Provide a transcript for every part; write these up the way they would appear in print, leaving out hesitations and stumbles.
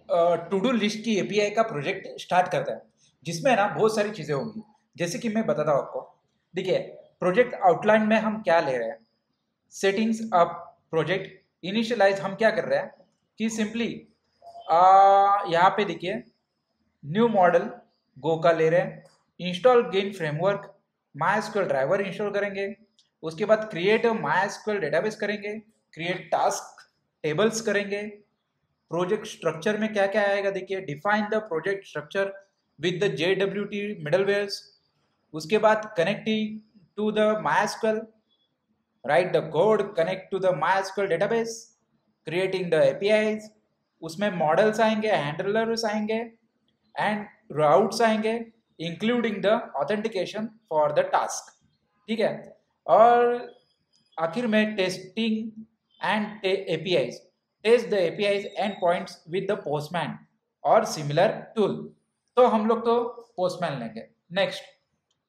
To do list की API का project start करते हैं, जिसमें ना बहुत सारी चीज़ें होंगी। जैसे कि मैं बताता हूँ आपको। देखिए, प्रोजेक्ट आउटलाइन में हम क्या ले रहे हैं, सेटिंग्स अप प्रोजेक्ट इनिशियलाइज हम क्या कर रहे हैं कि सिंपली यहाँ पे देखिए न्यू मॉडल गो का ले रहे हैं, install gin framework, MySQL driver install करेंगे, उसके बाद क्रिएट MySQL डेटाबेस करेंगे, क्रिएट टास्क टेबल्स करेंगे। प्रोजेक्ट स्ट्रक्चर में क्या क्या आएगा देखिए, define the project structure with the JWT middlewares, उसके बाद connecting to the MySQL, write the code connect to the MySQL database, creating the APIs, उसमें मॉडल्स आएंगे, हैंडलर्स आएंगे एंड राउट्स आएंगे, including the authentication for the task. ठीक है, और आखिर में testing and APIs, test the APIs endpoints with the Postman और सिमिलर टूल। तो हम लोग तो पोस्टमैन लेंगे। नेक्स्ट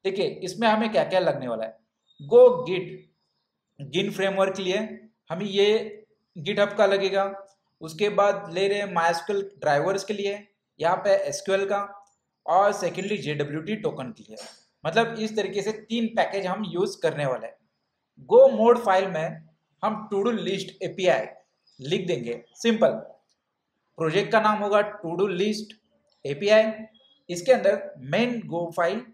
देखिए, इसमें हमें क्या क्या लगने वाला है। गो गिट गिन फ्रेमवर्क के लिए हमें ये गिटहब का लगेगा। उसके बाद ले रहे हैं MySQL ड्राइवर्स के लिए, यहाँ पे SQL का, और सेकेंडली JWT टोकन के लिए। मतलब इस तरीके से 3 पैकेज हम यूज करने वाले हैं। गो मोड फाइल में हम टू डू लिस्ट API लिख देंगे। सिंपल, प्रोजेक्ट का नाम होगा टू डू लिस्ट API। इसके अंदर मेन गो फाइल,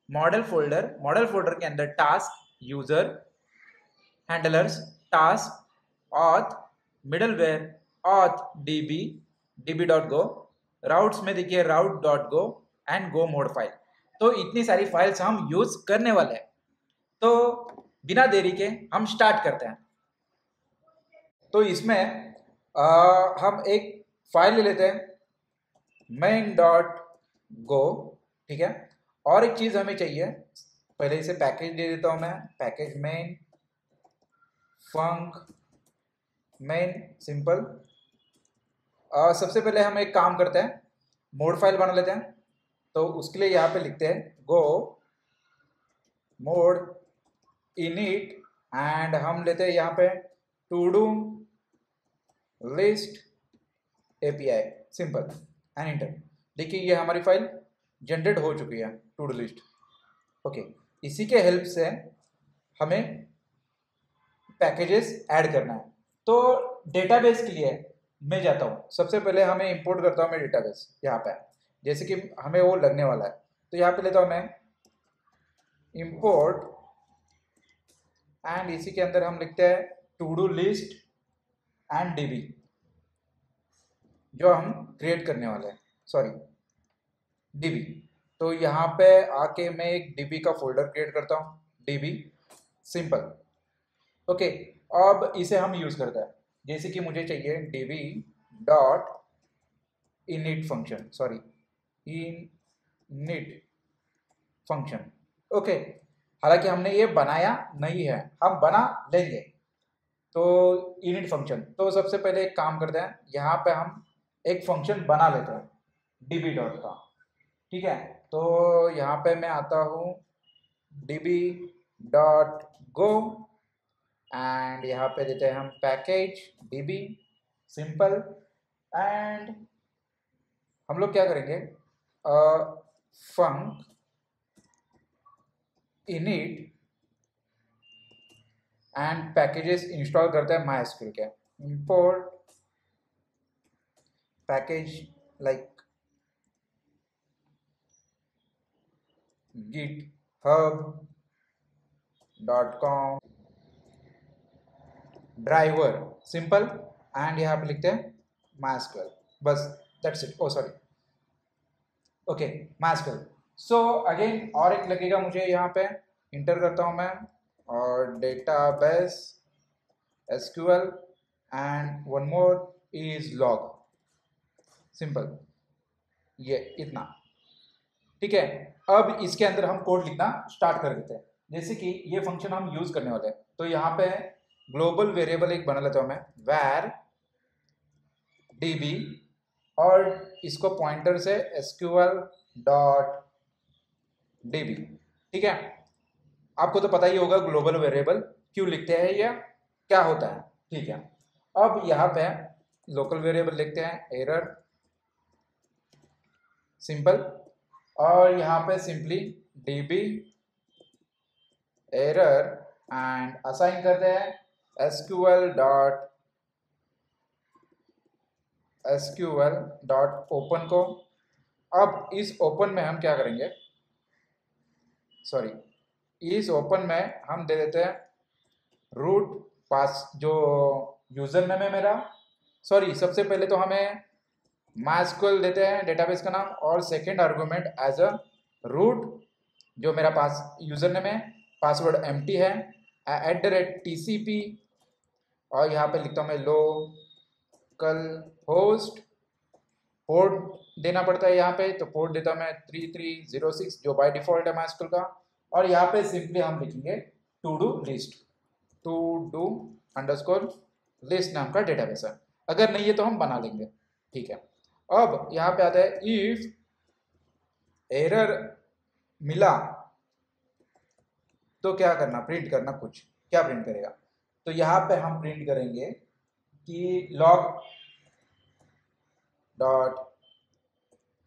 मॉडल फोल्डर के अंदर task, user, handlers, task, auth, middleware, auth db, db.go, routes में देखिए route.go and go mode file. तो इतनी सारी फाइल्स हम यूज करने वाले हैं। तो बिना देरी के हम स्टार्ट करते हैं। तो इसमें हम एक फाइल ले लेते हैं main.go। ठीक है, और एक चीज हमें चाहिए, पहले इसे पैकेज दे देता हूं मैं, पैकेज मेन फंक मेन सिंपल। सबसे पहले हम एक काम करते हैं, मोड फाइल बना लेते हैं। तो उसके लिए यहाँ पे लिखते हैं गो मोड इनिट, एंड हम लेते हैं यहाँ पे to do list API simple and enter. देखिए ये हमारी फाइल जनरेट हो चुकी है, टू डू लिस्ट। ओके, इसी के हेल्प से हमें पैकेजेस ऐड करना है। तो डेटाबेस के लिए मैं जाता हूँ, सबसे पहले हमें इंपोर्ट करता हूँ मैं डेटाबेस यहाँ पे, जैसे कि हमें वो लगने वाला है। तो यहाँ पे लेता हूँ मैं इंपोर्ट, एंड इसी के अंदर हम लिखते हैं to do list and DB, जो हम क्रिएट करने वाले हैं, सॉरी DB। तो यहाँ पे आके मैं एक DB का फोल्डर क्रिएट करता हूँ, DB सिंपल। ओके, अब इसे हम यूज करते हैं। जैसे कि मुझे चाहिए DB dot init function, sorry init function. Okay, हालांकि हमने ये बनाया नहीं है, हम बना लेंगे। तो init फंक्शन, तो सबसे पहले एक काम करते हैं, यहाँ पे हम एक फंक्शन बना लेते हैं DB डॉट का। ठीक है, तो यहाँ पे मैं आता हूँ DB डॉट गो, एंड यहाँ पे देते हैं हम पैकेज DB सिंपल। एंड हम लोग क्या करेंगे, func init and packages install करते हैं MySQL के, import package like github.com driver simple, and यहाँ पे लिखते हैं MySQL, बस that's it. Oh sorry, okay MySQL। So again और एक लगेगा मुझे, यहाँ पे इंटर करता हूँ मैं, और database SQL and one more is log, simple, ये इतना। ठीक है, अब इसके अंदर हम कोड लिखना स्टार्ट कर देते हैं। जैसे कि ये फंक्शन हम यूज करने वाले हैं, तो यहाँ पे ग्लोबल वेरिएबल एक बना लेता हूँ मैं, var db, और इसको पॉइंटर से SQL डॉट db। ठीक है, आपको तो पता ही होगा ग्लोबल वेरिएबल क्यों लिखते हैं या क्या होता है। ठीक है, अब यहाँ पे लोकल वेरिएबल लिखते हैं एरर सिंपल। और यहाँ पे simply db error and assign करते हैं SQL.open को। अब इस ओपन में हम क्या करेंगे, सॉरी, इस ओपन में हम दे देते हैं रूट पास जो यूजर नेम है मेरा, सॉरी सबसे पहले तो हमें MySQL देते हैं डेटाबेस का नाम, और second argument as a root जो मेरा पास यूजर नेम है, पासवर्ड एम्प्टी है, @TCP, और यहाँ पे लिखता हूँ मैं लोकल होस्ट, पोर्ट देना पड़ता है यहाँ पे, तो पोर्ट देता हूँ मैं 3306 जो बाय डिफॉल्ट है MySQL का। और यहाँ पे सिंपली हम लिखेंगे टू डू अंडरस्कोर लिस्ट नाम का डेटाबेस है, अगर नहीं है तो हम बना लेंगे, ठीक है। अब यहाँ पे आता है इफ एरर मिला तो क्या करना, प्रिंट करना, कुछ क्या प्रिंट करेगा, तो यहाँ पे हम प्रिंट करेंगे कि log डॉट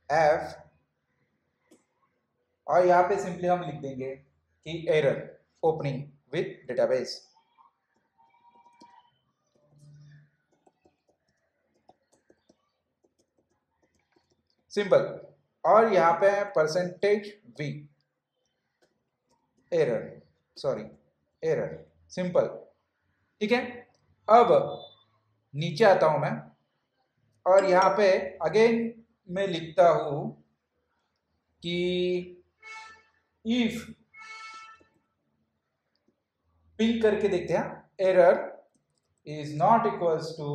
f, और यहाँ पे सिंपली हम लिख देंगे कि error opening with database. Simple. और यहाँ पे %v एरर, सिंपल, ठीक है। अब नीचे आता हूं मैं, और यहाँ पे अगेन मैं लिखता हूं कि इफ, पिंग करके देखते हैं, error is not equals to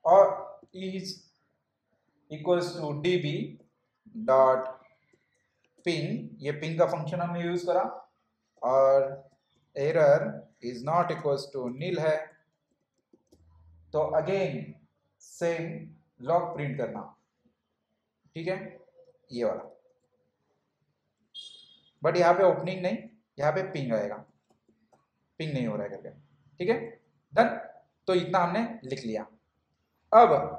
और is equals to db dot ping, ये पिंग का फंक्शन हमने यूज करा, और error is not equals to nil है, तो अगेन सेम लॉग प्रिंट करना, ठीक है, ये वाला। बट यहाँ पे ओपनिंग नहीं, यहाँ पे पिंग आएगा, पिंग नहीं हो रहा है करके, ठीक है, डन। तो इतना हमने लिख लिया। अब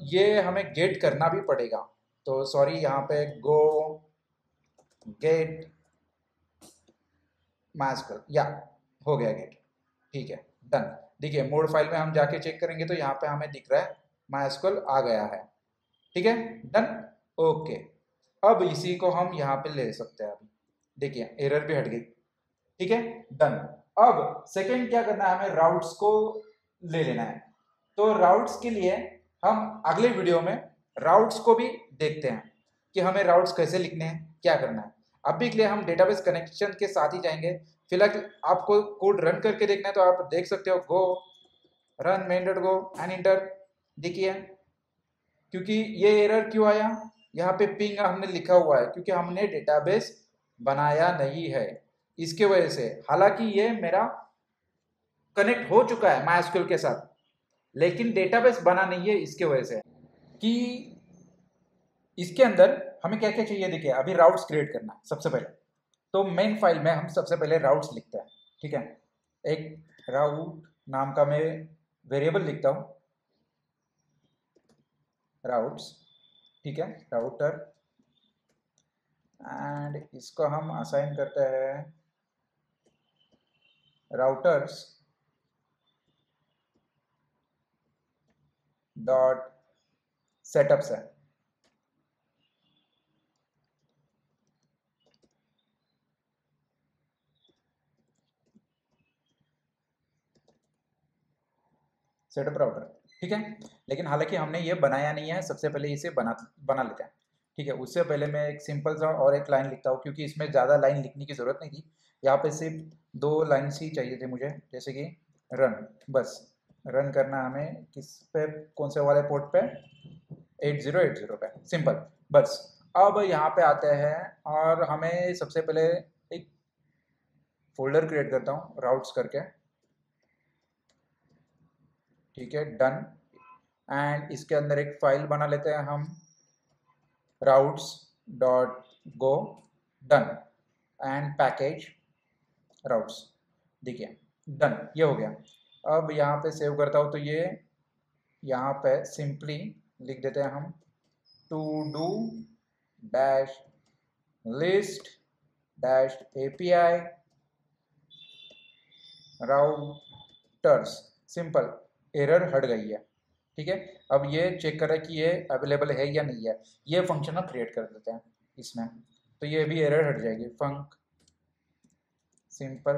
ये हमें गेट करना भी पड़ेगा, तो सॉरी यहाँ पे गो गेट MySQL, या हो गया गेट, ठीक है, डन। देखिए मोड फाइल में हम जाके चेक करेंगे तो यहाँ पे हमें दिख रहा है MySQL आ गया है, ठीक है, डन, ओके। अब इसी को हम यहाँ पे ले सकते हैं, अभी देखिए एरर भी हट गई, ठीक है, डन। अब सेकंड क्या करना है, हमें राउट्स को ले लेना है, तो राउट्स के लिए हम अगले वीडियो में राउट्स को भी देखते हैं कि हमें राउट्स कैसे लिखने हैं, क्या करना है। अभी के लिए हम डेटाबेस कनेक्शन के साथ ही जाएंगे। फिलहाल आपको कोड रन करके देखना है तो आप देख सकते हो, गो रन main.go एंड इंटर। देखिए क्योंकि ये एरर क्यों आया, यहाँ पे पिंग हमने लिखा हुआ है क्योंकि हमने डेटाबेस बनाया नहीं है, इसके वजह से। हालांकि ये मेरा कनेक्ट हो चुका है MySQL के साथ, लेकिन डेटाबेस बना नहीं है, इसके वजह से। कि इसके अंदर हमें क्या क्या चाहिए, देखिए अभी राउट्स क्रिएट करना है सबसे पहले, तो मेन फाइल में हम सबसे पहले राउट्स लिखते हैं, ठीक है। एक राउट नाम का मैं वेरिएबल लिखता हूँ, राउट्स, ठीक है, राउटर, एंड इसको हम असाइन करते हैं राउटर्स डॉट सेटअप से, सेटअप राउटर, ठीक है। लेकिन हालांकि हमने ये बनाया नहीं है, सबसे पहले इसे बना लेते हैं, ठीक है। उससे पहले मैं एक सिंपल सा और एक लाइन लिखता हूँ, क्योंकि इसमें ज़्यादा लाइन लिखने की ज़रूरत नहीं थी, यहाँ पे सिर्फ 2 लाइन्स ही चाहिए थे मुझे, जैसे कि रन, बस रन करना हमें किस पे, कौन से वाले पोर्ट पे, 8080 पे, सिंपल, बस। अब यहाँ पे आते हैं और हमें सबसे पहले एक फोल्डर क्रिएट करता हूँ राउट्स करके, ठीक है, डन। एंड इसके अंदर एक फाइल बना लेते हैं हम, routes.go, done, and package routes, देखिए डन, ये हो गया। अब यहाँ पे सेव करता हूँ तो ये यहाँ पे सिंपली लिख देते हैं हम to do dash list dash API routers. Simple, error हट गई है। ठीक है, अब ये चेक कर रहा है कि ये अवेलेबल है या नहीं है। ये फंक्शन हम क्रिएट कर देते हैं इसमें, तो ये भी एरर हट जाएगी। फंक सिंपल,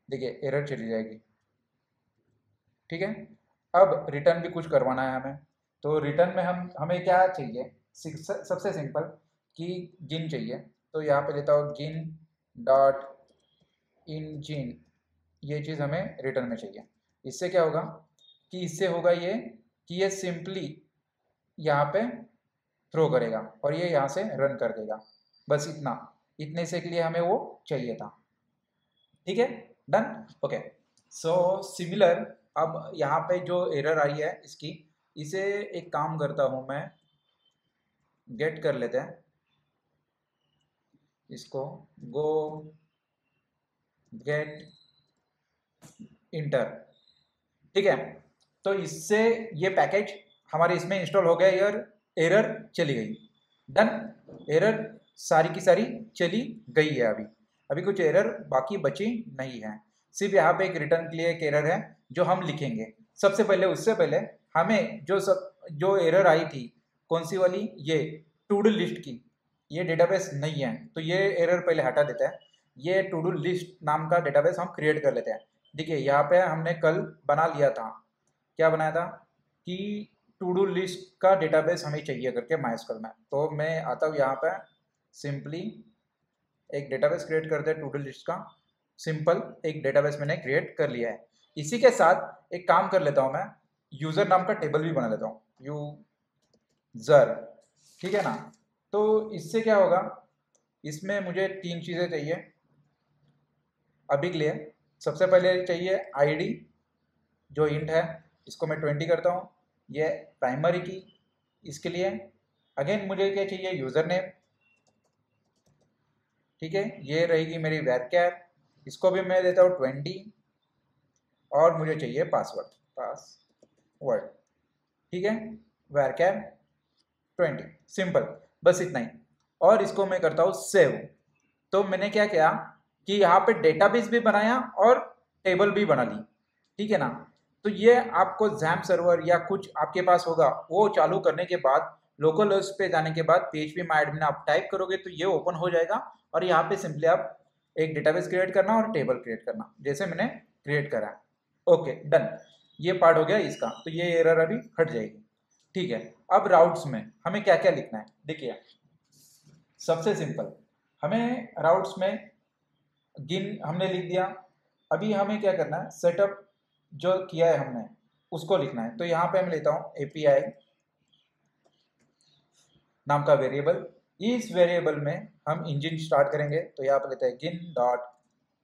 देखिए एरर चली जाएगी। ठीक है, अब रिटर्न भी कुछ करवाना है हमें, तो रिटर्न में हमें क्या चाहिए, सबसे सिंपल कि गिन चाहिए। तो यहाँ पे लेता हूँ गिन डॉट इंजिन, ये चीज़ हमें रिटर्न में चाहिए। इससे क्या होगा कि इससे होगा ये कि ये सिंपली यहाँ पे थ्रो करेगा और ये यहाँ से रन कर देगा। बस इतना, इतने से के लिए हमें वो चाहिए था। ठीक है, डन। ओके, सो सिमिलर, अब यहाँ पे जो एरर आई है इसकी, इसे एक काम करता हूँ मैं, गेट कर लेते हैं इसको, गो गेट इंटर। ठीक है, तो इससे ये पैकेज हमारे इसमें इंस्टॉल हो गया, यार एरर चली गई। डन, एरर सारी की सारी चली गई है। अभी अभी कुछ एरर बाकी बची नहीं है, सिर्फ यहाँ पे एक रिटर्न के लिए एक एरर है जो हम लिखेंगे। सबसे पहले, उससे पहले हमें जो एरर आई थी, कौन सी वाली, ये टू डू लिस्ट की, ये डेटाबेस नहीं है, तो ये एरर पहले हटा देते हैं। ये टू डू लिस्ट नाम का डेटाबेस हम क्रिएट कर लेते हैं। देखिए यहाँ पे हमने कल बना लिया था, क्या बनाया था कि टू डू लिस्ट का डेटाबेस हमें चाहिए करके MySQL में। तो मैं आता हूँ यहाँ पे, सिंपली एक डेटाबेस क्रिएट करते हैं टू डू लिस्ट का। सिंपल एक डेटाबेस मैंने क्रिएट कर लिया है। इसी के साथ एक काम कर लेता हूँ मैं, यूज़र नाम का टेबल भी बना लेता हूँ, यूज़र। ठीक है ना, तो इससे क्या होगा, इसमें मुझे 3 चीज़ें चाहिए अभी के लिए। सबसे पहले चाहिए आईडी जो इंट है, इसको मैं 20 करता हूँ, ये प्राइमरी की इसके लिए। अगेन मुझे क्या चाहिए, यूज़र नेम। ठीक है, ये रहेगी मेरी वैरचर, इसको भी मैं देता हूँ 20, और मुझे चाहिए पासवर्ड। ठीक है, वैरचर 20, सिंपल, बस इतना ही। और इसको मैं करता हूँ सेव। तो मैंने क्या किया कि यहाँ पे डेटाबेस भी बनाया और टेबल भी बना ली। ठीक है ना, तो ये आपको जैम सर्वर या कुछ आपके पास होगा, वो चालू करने के बाद, लोकल होस्ट पे जाने के बाद PHP माय एडमिन आप टाइप करोगे तो ये ओपन हो जाएगा। और यहाँ पे सिंपली आप एक डेटाबेस क्रिएट करना और टेबल क्रिएट करना, जैसे मैंने क्रिएट करा है। ओके डन, ये पार्ट हो गया इसका, तो ये एरर अभी हट जाएगी। ठीक है, अब राउट्स में हमें क्या क्या लिखना है, देखिए सबसे सिंपल, हमें राउट्स में गिन हमने लिख दिया। अभी हमें क्या करना है, सेटअप जो किया है हमने उसको लिखना है। तो यहाँ पे मैं लेता हूँ API नाम का वेरिएबल। इस वेरिएबल में हम इंजन स्टार्ट करेंगे, तो यहाँ पे लेते हैं गिन डॉट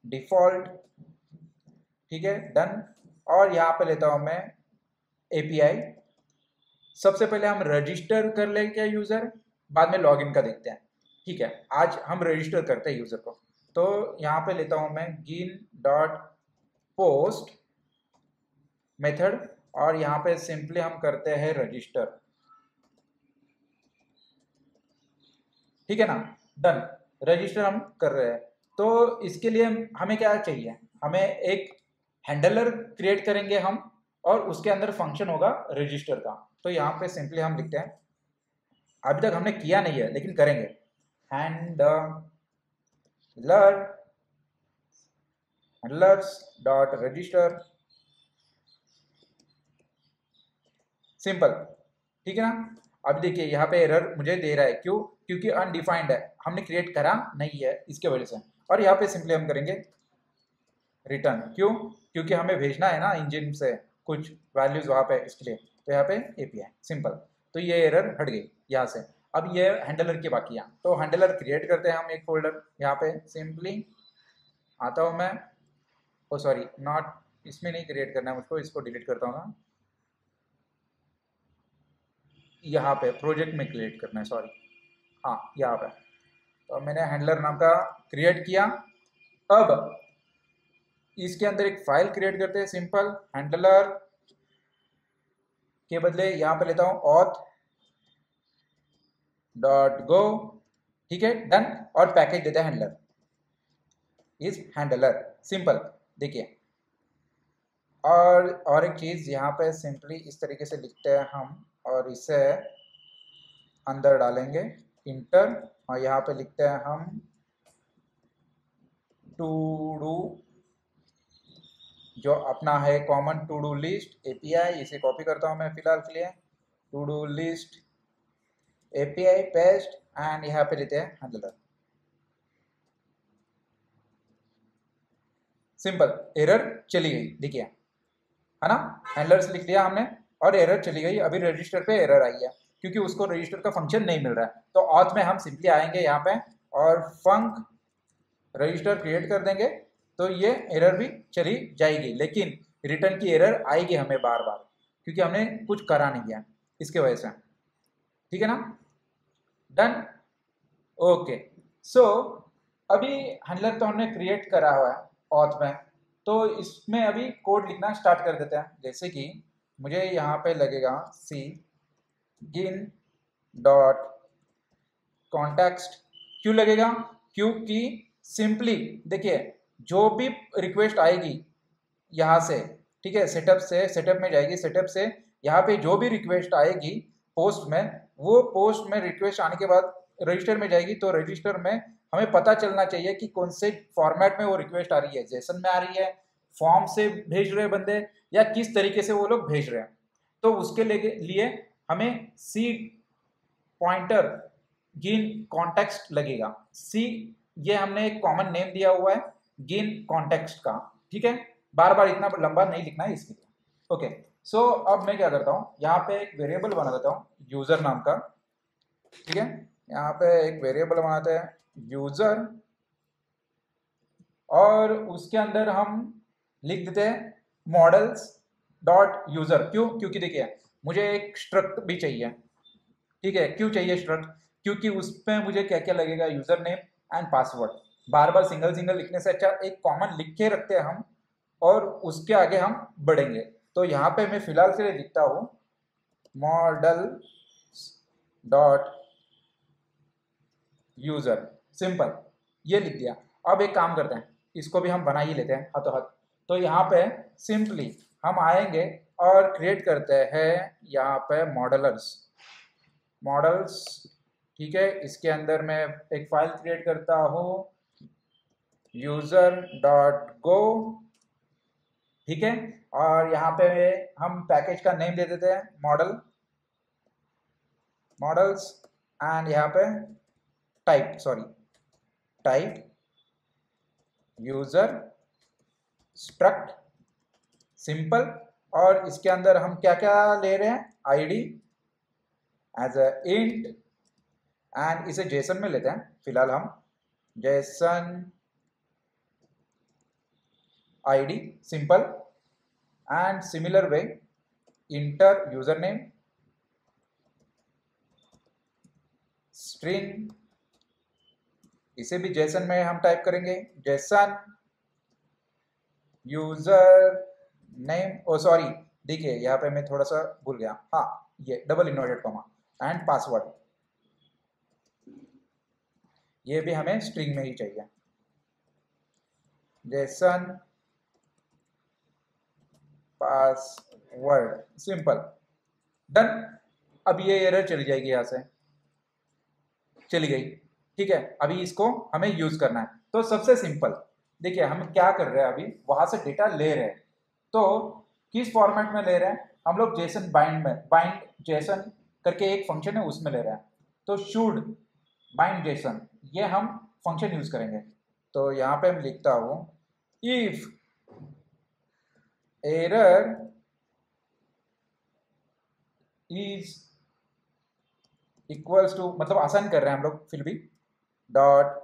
डिफॉल्ट। ठीक है, डन। और यहाँ पे लेता हूँ मैं API। सबसे पहले हम रजिस्टर कर लेंगे यूज़र, बाद में लॉगिन का देखते हैं। ठीक है, आज हम रजिस्टर करते हैं यूज़र को। तो यहाँ पे लेता हूँ मैं गिन डॉट पोस्ट मेथड, और यहाँ पे सिंपली हम करते हैं रजिस्टर। ठीक है ना, डन, रजिस्टर हम कर रहे हैं। तो इसके लिए हमें क्या चाहिए, हमें एक हैंडलर क्रिएट करेंगे हम, और उसके अंदर फंक्शन होगा रजिस्टर का। तो यहाँ पे सिंपली हम लिखते हैं, अभी तक हमने किया नहीं है लेकिन करेंगे, हैंडलर्स डॉट रजिस्टर, सिंपल। ठीक है ना, अब देखिए यहाँ पे एरर मुझे दे रहा है, क्यों, क्योंकि अनडिफाइंड है, हमने क्रिएट करा नहीं है इसके वजह से। और यहाँ पे सिंपली हम करेंगे रिटर्न, क्यों, क्योंकि हमें भेजना है ना इंजन से कुछ वैल्यूज वहाँ पे, इसके लिए। तो यहाँ पे API, सिंपल। तो ये एरर हट गई यहाँ से। अब ये हैंडलर की बाकी है, तो हैंडलर क्रिएट करते हैं हम एक फोल्डर। यहाँ पे सिंपली आता हूँ मैं, ओ सॉरी, नॉट, इसमें नहीं क्रिएट करना है मुझको, इसको डिलीट करता हूँ ना, यहाँ पे प्रोजेक्ट में क्रिएट करना है, सॉरी, हाँ यहाँ पे। तो मैंने हैंडलर नाम का क्रिएट किया। अब इसके अंदर एक फाइल क्रिएट करते हैं, सिंपल हैंडलर के बदले यहाँ पे लेता हूँ ऑथ डॉट गो, ठीक है, डन। और पैकेज देते हैं हैंडलर, इज हैंडलर, सिंपल। देखिए और एक चीज़ यहाँ पे सिंपली इस तरीके से लिखते हैं हम, और इसे अंदर डालेंगे इंटर, और यहाँ पे लिखते हैं हम टू डू, जो अपना है common to do list API, इसे कॉपी करता हूँ मैं फिलहाल के लिए, to do list API paste, and यहाँ पे लेते हैं हैंडलर, सिंपल। एरर चली गई, देखिए, है ना, हैंडलर्स लिख दिया हमने और एरर चली गई। अभी रजिस्टर पे एरर आई है क्योंकि उसको रजिस्टर का फंक्शन नहीं मिल रहा है। तो ऑथ में हम सिंपली आएंगे यहाँ पे और फंक रजिस्टर क्रिएट कर देंगे, तो ये एरर भी चली जाएगी, लेकिन रिटर्न की एरर आएगी हमें बार बार क्योंकि हमने कुछ करा नहीं है इसके वजह से, ठीक है ना, डन, ओके। सो अभी हैंडलर तो हमने क्रिएट करा हुआ है ऑथ में, तो इसमें अभी कोड लिखना स्टार्ट कर देते हैं। जैसे कि मुझे यहाँ पे लगेगा सी गिन डॉट कॉन्टेक्स्ट, क्यों लगेगा, क्योंकि सिंपली देखिए जो भी रिक्वेस्ट आएगी यहाँ से, ठीक है, सेटअप से, सेटअप में जाएगी, सेटअप से यहाँ पे जो भी रिक्वेस्ट आएगी पोस्ट में, वो पोस्ट में रिक्वेस्ट आने के बाद रजिस्टर में जाएगी, तो रजिस्टर में हमें पता चलना चाहिए कि कौन से फॉर्मेट में वो रिक्वेस्ट आ रही है, जेसन में आ रही है, फॉर्म से भेज रहे बंदे, या किस तरीके से वो लोग भेज रहे हैं। तो उसके लिए हमें सी पॉइंटर गिन कॉन्टेक्स्ट लगेगा। सी, ये हमने एक कॉमन नेम दिया हुआ है गिन कॉन्टेक्स्ट का, ठीक है, बार बार इतना लंबा नहीं लिखना है इसके लिए, ओके। सो अब मैं क्या करता हूँ, यहाँ पे एक वेरिएबल बना देता हूँ यूजर नाम का, ठीक है, यहाँ पे एक वेरिएबल बनाते हैं यूजर, और उसके अंदर हम लिख देते हैं मॉडल्स डॉट यूजर, क्यों, क्योंकि देखिए मुझे एक स्ट्रक्ट भी चाहिए, ठीक है, क्यों चाहिए स्ट्रक्ट, क्योंकि उसमें मुझे क्या क्या लगेगा, user name and password, bar bar single single लिखने से अच्छा एक कॉमन लिख के रखते हैं हम, और उसके आगे हम बढ़ेंगे। तो यहाँ पे मैं फिलहाल के लिए लिखता हूँ मॉडल डॉट यूजर, सिंपल, ये लिख दिया। अब एक काम करते हैं, इसको भी हम बना ही लेते हैं हाथों हाथ। तो यहाँ पे सिंपली हम आएंगे और क्रिएट करते हैं यहाँ पे मॉडलर्स, मॉडल्स, ठीक है, इसके अंदर मैं एक फाइल क्रिएट करता हूँ यूजर डॉट गो, ठीक है, और यहाँ पे हम पैकेज का नेम दे देते हैं मॉडल, मॉडल्स, एंड यहाँ पे type, sorry type user struct, simple. और इसके अंदर हम क्या क्या ले रहे हैं, ID as a int, and इसे जेसन में लेते हैं फिलहाल हम, JSON ID, simple, and similar way enter user name string, इसे भी जेसन में हम टाइप करेंगे JSON user name, oh sorry देखिए यहाँ पे मैं थोड़ा सा भूल गया, हाँ ये double inverted comma and password, ये भी हमें स्ट्रिंग में ही चाहिए, जेसन पासवर्ड, सिंपल, डन। अब ये एरर चली जाएगी, यहाँ से चली गई, ठीक है। अभी इसको हमें यूज करना है, तो सबसे सिंपल देखिए हम क्या कर रहे हैं, अभी वहां से डेटा ले रहे हैं, तो किस फॉर्मेट में ले रहे हैं हम लोग, जेसन बाइंड में, बाइंड जेसन करके एक फंक्शन है उसमें ले रहे हैं, तो शुड बाइंड जेसन, ये हम फंक्शन यूज करेंगे। तो यहाँ पे मैं लिखता हूँ if error is equals to, मतलब आसान कर रहे हैं हम लोग फिर भी, dot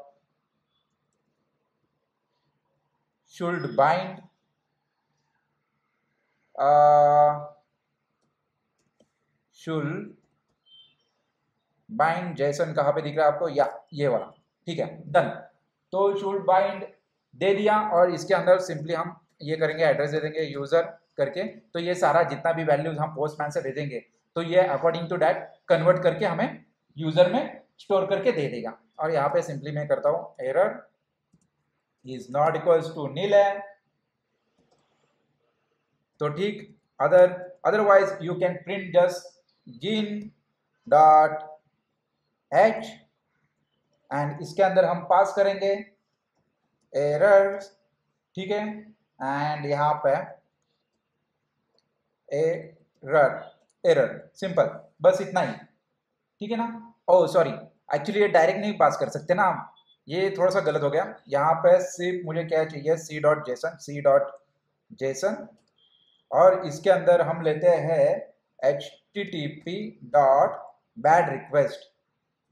should bind should bind JSON, कहाँ पे दिख रहा है आपको, या ये वाला, ठीक है, डन। तो शुड बाइंड दे दिया, और इसके अंदर सिंपली हम ये करेंगे, एड्रेस दे देंगे यूजर करके, तो ये सारा जितना भी वैल्यूज हम पोस्टमैन से भेजेंगे, तो ये अकॉर्डिंग टू डैट कन्वर्ट करके हमें यूजर में स्टोर करके दे देगा। और यहाँ पे सिंपली मैं करता हूँ error is not equals to nil है तो ठीक, otherwise you can print just gin dot h and इसके अंदर हम पास करेंगे एरर, ठीक है, एंड यहाँ पे एरर एरर सिंपल, बस इतना ही, ठीक है ना। ओह सॉरी, एक्चुअली ये डायरेक्ट नहीं पास कर सकते ना हम, ये थोड़ा सा गलत हो गया। यहाँ पे सिर्फ मुझे क्या चाहिए, c.json और इसके अंदर हम लेते हैं http डॉट बैड रिक्वेस्ट,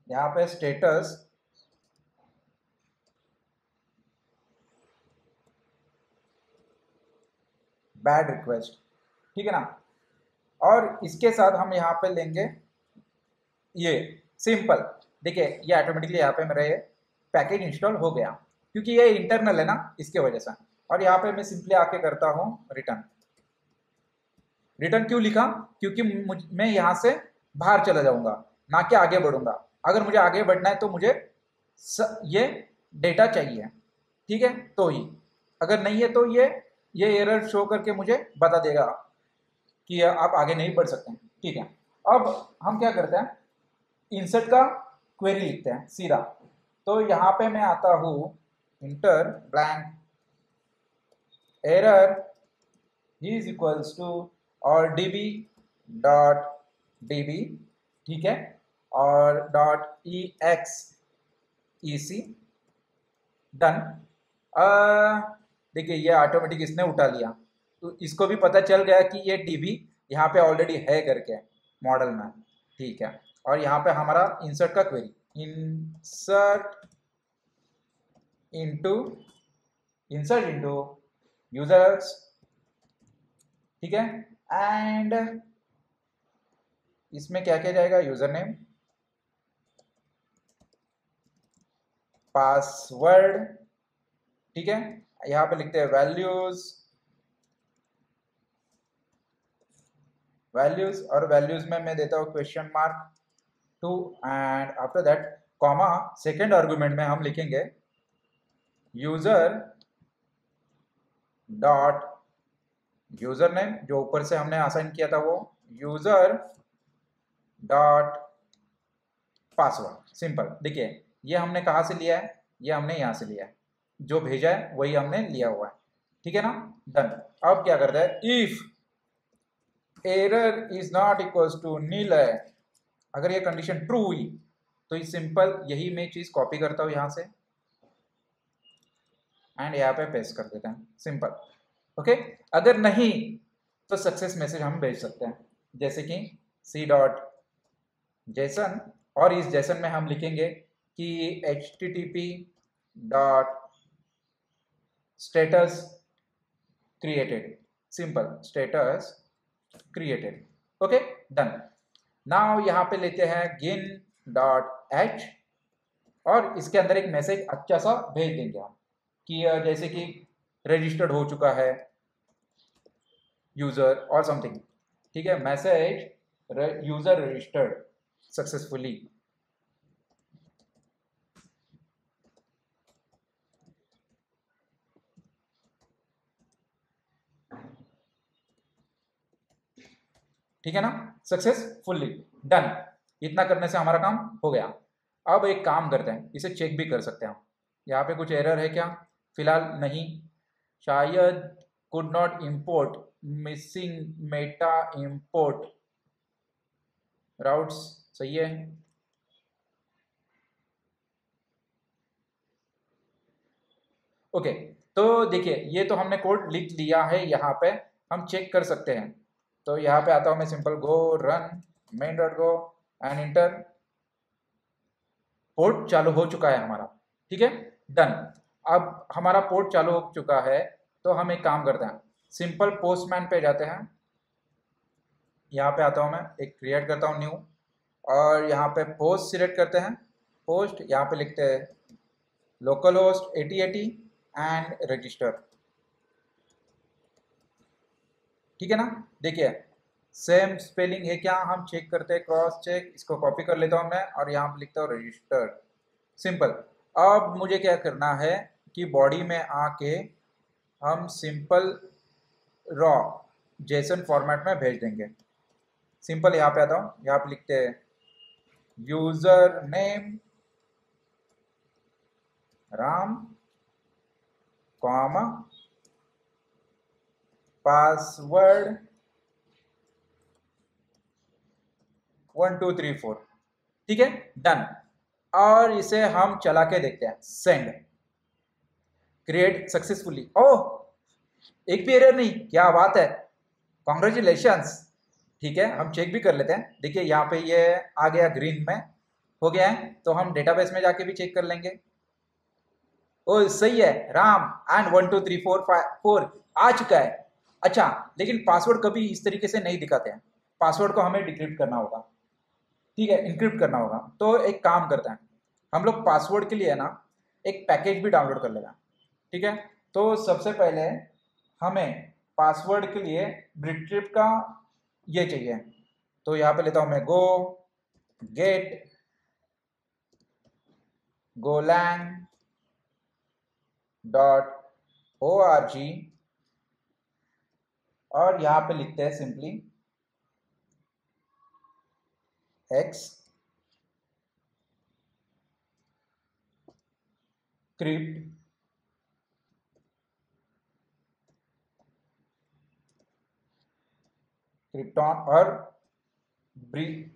यहाँ पे स्टेटस बैड रिक्वेस्ट, ठीक है ना। और इसके साथ हम यहाँ पे लेंगे ये सिंपल, देखिए ये ऑटोमेटिकली यहाँ पे मेरा ये पैकेज इंस्टॉल हो गया, क्योंकि ये इंटरनल है ना इसके वजह से। और यहाँ पे मैं सिंपली आके करता हूँ रिटर्न। रिटर्न क्यों लिखा, क्योंकि मैं यहाँ से बाहर चला जाऊंगा, ना कि आगे बढ़ूंगा। अगर मुझे आगे बढ़ना है तो मुझे ये डेटा चाहिए, ठीक है, तो ही, अगर नहीं है तो ये एरर शो करके मुझे बता देगा कि आप आगे नहीं बढ़ सकते हैं, ठीक है। अब हम क्या करते हैं, इंसर्ट का क्वेरी लिखते हैं सीधा। तो यहाँ पे मैं आता हूँ enter blank error is equals to और db डॉट db, ठीक है, और डॉट exec डन। देखिए ये ऑटोमेटिक इसने उठा लिया, तो इसको भी पता चल गया कि ये db यहाँ पे ऑलरेडी है करके मॉडल में, ठीक है। और यहाँ पे हमारा इंसर्ट का क्वेरी, इंसर्ट इनटू यूजर्स, ठीक है, एंड इसमें क्या क्या जाएगा, यूजर नेम, पासवर्ड, ठीक है। यहाँ पे लिखते हैं वैल्यूज और वैल्यूज में मैं देता हूँ question mark 2 and after that comma, second argument में हम लिखेंगे यूजर डॉट यूजर नेम, जो ऊपर से हमने असाइन किया था वो, यूजर डॉट पासवर्ड, सिंपल। देखिए ये हमने कहाँ से लिया है, ये हमने यहाँ से लिया है, जो भेजा है वही हमने लिया हुआ है, ठीक है ना, डन। अब क्या करता है, if error is not equals to nil है, अगर ये कंडीशन ट्रू हुई तो ये सिंपल यही मैं चीज कॉपी करता हूँ यहाँ से एंड यहाँ पे पेस्ट कर देते हैं, सिंपल, ओके। अगर नहीं तो सक्सेस मैसेज हम भेज सकते हैं, जैसे कि c.json और इस जेसन में हम लिखेंगे कि http dot status created, simple, status created, okay, done. Now यहाँ पे लेते हैं gin डॉट h और इसके अंदर एक मैसेज अच्छा सा भेज देंगे हम कि जैसे कि रजिस्टर्ड हो चुका है यूजर और समथिंग, ठीक है, मैसेज यूजर रजिस्टर्ड सक्सेसफुली, ठीक है ना, सक्सेसफुली डन। इतना करने से हमारा काम हो गया। अब एक काम करते हैं, इसे चेक भी कर सकते हैं हम, यहाँ पे कुछ एरर है क्या, फिलहाल नहीं, शायद could not import, missing Meta import routes, सही है, ओके। तो देखिए ये तो हमने कोड लिख लिया है, यहाँ पे हम चेक कर सकते हैं। तो यहाँ पे आता हूँ मैं, simple go run main dot go and inter, port चालू हो चुका है हमारा, ठीक है, डन। अब हमारा पोर्ट चालू हो चुका है तो हम एक काम करते हैं, सिंपल पोस्टमैन पे जाते हैं, यहाँ पे आता हूँ मैं, एक क्रिएट करता हूँ न्यू और यहाँ पे पोस्ट सिलेक्ट करते हैं, पोस्ट यहाँ पे लिखते हैं लोकल होस्ट 8080 एंड रजिस्टर, ठीक है ना। देखिए सेम स्पेलिंग है क्या, हम चेक करते हैं, क्रॉस चेक। इसको कॉपी कर लेता हूँ मैं और यहाँ पे लिखता हूँ रजिस्टर्ड, सिंपल। अब मुझे क्या करना है कि बॉडी में आके हम सिंपल रॉ जेसन फॉर्मेट में भेज देंगे। सिंपल, यहाँ पे आता हूँ, यहाँ पे लिखते हैं user name Ram, comma password 1234, ठीक है, डन। और इसे हम चला के देखते हैं, सेंड, क्रिएट सक्सेसफुली। ओह, एक भी एरर नहीं, क्या बात है, कॉन्ग्रेचुलेशंस। ठीक है, हम चेक भी कर लेते हैं। देखिए यहाँ पे ये आ गया, ग्रीन में हो गया है, तो हम डेटाबेस में जाके भी चेक कर लेंगे। ओ सही है, राम एंड 1 2 3 4 5 4 आ चुका है। अच्छा, लेकिन पासवर्ड कभी इस तरीके से नहीं दिखाते हैं, पासवर्ड को हमें डिक्रिप्ट करना होगा, ठीक है, इनक्रिप्ट करना होगा। तो एक काम करते हैं, हम लोग पासवर्ड के लिए ना एक पैकेज भी डाउनलोड कर लेगा, ठीक है। तो सबसे पहले हमें पासवर्ड के लिए डिक्रिप्ट का ये चाहिए, तो यहाँ पे लेता हूँ मैं गो गेट गोलैंग .org और यहाँ पे लिखते हैं सिंपली एक्स क्रिप्ट क्रिप्टॉन और ब्रिक्ट,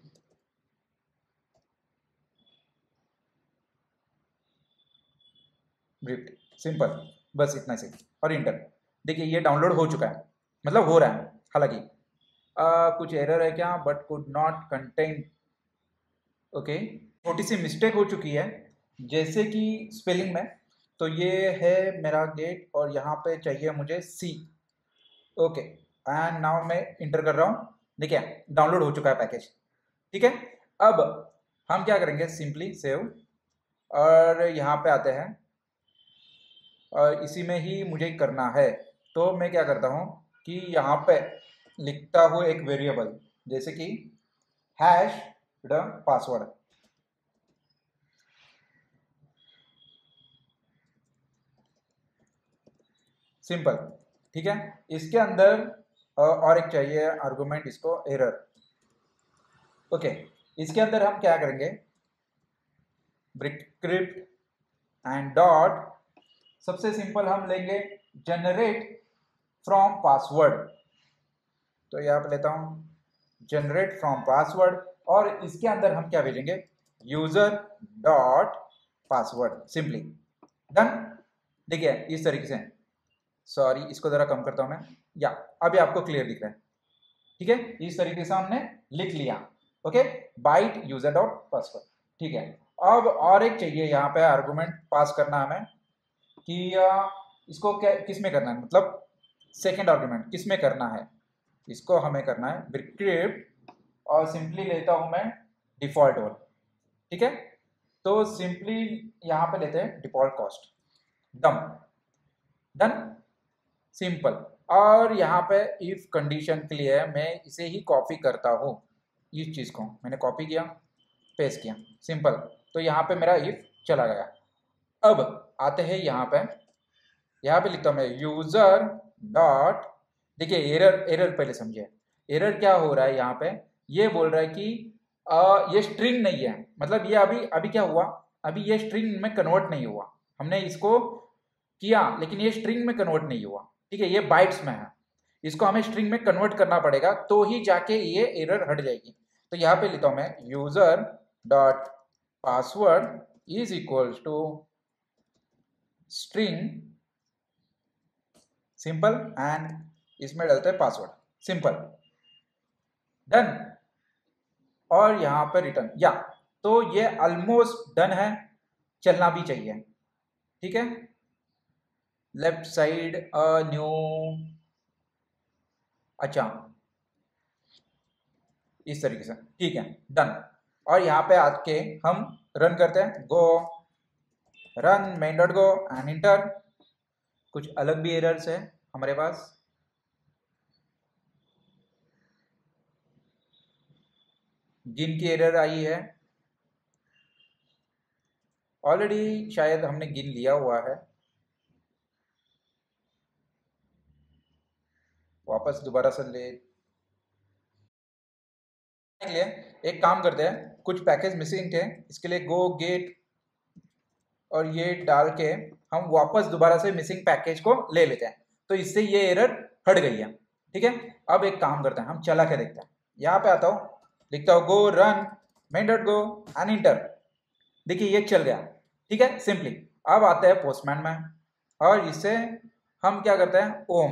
सिंपल, बस इतना से और इंटर। देखिए ये डाउनलोड हो चुका है, मतलब हो रहा है। हालांकि कुछ एरर है क्या, but could not contain, okay, छोटी सी मिस्टेक हो चुकी है, जैसे कि स्पेलिंग में। तो ये है मेरा गेट और यहाँ पे चाहिए मुझे सी, ओके, एंड नाउ मैं इंटर कर रहा हूँ। देखिए डाउनलोड हो चुका है पैकेज, ठीक है। अब हम क्या करेंगे, सिंपली सेव, और यहाँ पे आते हैं और इसी में ही मुझे करना है। तो मैं क्या करता हूँ कि यहाँ पे लिखता हूँ एक वेरिएबल, जैसे कि हैश द पासवर्ड, सिंपल, ठीक है। इसके अंदर और एक चाहिए आर्गुमेंट, इसको एरर, ओके। इसके अंदर हम क्या करेंगे, ब्रिक्रिप्ट एंड डॉट, सबसे सिंपल हम लेंगे जनरेट फ्रॉम पासवर्ड। तो यहाँ पे लेता हूँ जनरेट फ्रॉम पासवर्ड और इसके अंदर हम क्या भेजेंगे, user dot password, simply done. देखिए इस तरीके से, सॉरी इसको जरा कम करता हूँ मैं, या अभी आपको क्लियर दिख रहा है, ठीक है। इस तरीके से हमने लिख लिया, okay, byte user dot password, ठीक है। अब और एक चाहिए यहाँ पे आर्गुमेंट पास करना हमें, कि इसको क्या किस में करना है, मतलब सेकेंड आर्गुमेंट किस में करना है, इसको हमें करना है ब्रिक्रिप्ट और सिंपली लेता हूं मैं डिफॉल्ट वन, ठीक है। तो सिंपली यहाँ पे लेते हैं default cost, done done, simple. और यहाँ पे इफ कंडीशन के लिए मैं इसे ही कॉपी करता हूँ, इस चीज़ को मैंने कॉपी किया, पेस्ट किया, सिंपल। तो यहाँ पे मेरा इफ चला गया। अब आते हैं यहाँ पे लिखता हूँ मैं यूजर डॉट, देखिए एरर, एरर पहले समझिए, एरर क्या हो रहा है यहाँ पे, ये बोल रहा है कि ये स्ट्रिंग नहीं है, मतलब ये अभी अभी क्या हुआ, अभी ये स्ट्रिंग में कन्वर्ट नहीं हुआ, हमने इसको किया लेकिन ये स्ट्रिंग में कन्वर्ट नहीं हुआ, ठीक है, ये बाइट्स में है, इसको हमें स्ट्रिंग में कन्वर्ट करना पड़ेगा तो ही जाके ये एरर हट जाएगी। तो यहाँ पे लिखता हूँ मैं user dot password is equal to string, simple, and इसमें डालते हैं पासवर्ड, सिंपल, डन। और यहाँ पे रिटर्न, या तो ये ऑलमोस्ट डन है, चलना भी चाहिए, ठीक है। लेफ्ट साइड न्यू, अच्छा इस तरीके से, ठीक है, डन। और यहाँ पे आके हम रन करते हैं, गो run main dot go and inter. कुछ अलग भी एरर्स है हमारे पास, गिन की एरर आई है, ऑलरेडी शायद हमने गिन लिया हुआ है। वापस दोबारा से ले लिए एक काम करते हैं, कुछ पैकेज मिसिंग थे, इसके लिए गो गेट और ये डाल के हम वापस दोबारा से मिसिंग पैकेज को ले लेते हैं, तो इससे ये एरर हट गई है। ठीक है, अब एक काम करते हैं, हम चला के देखते हैं। यहाँ पे आता हूँ, लिखता हूँ गो run main dot go and enter. देखिए ये चल गया। ठीक है, सिंपली। अब आते हैं पोस्टमैन में, और इससे हम क्या करते हैं, Om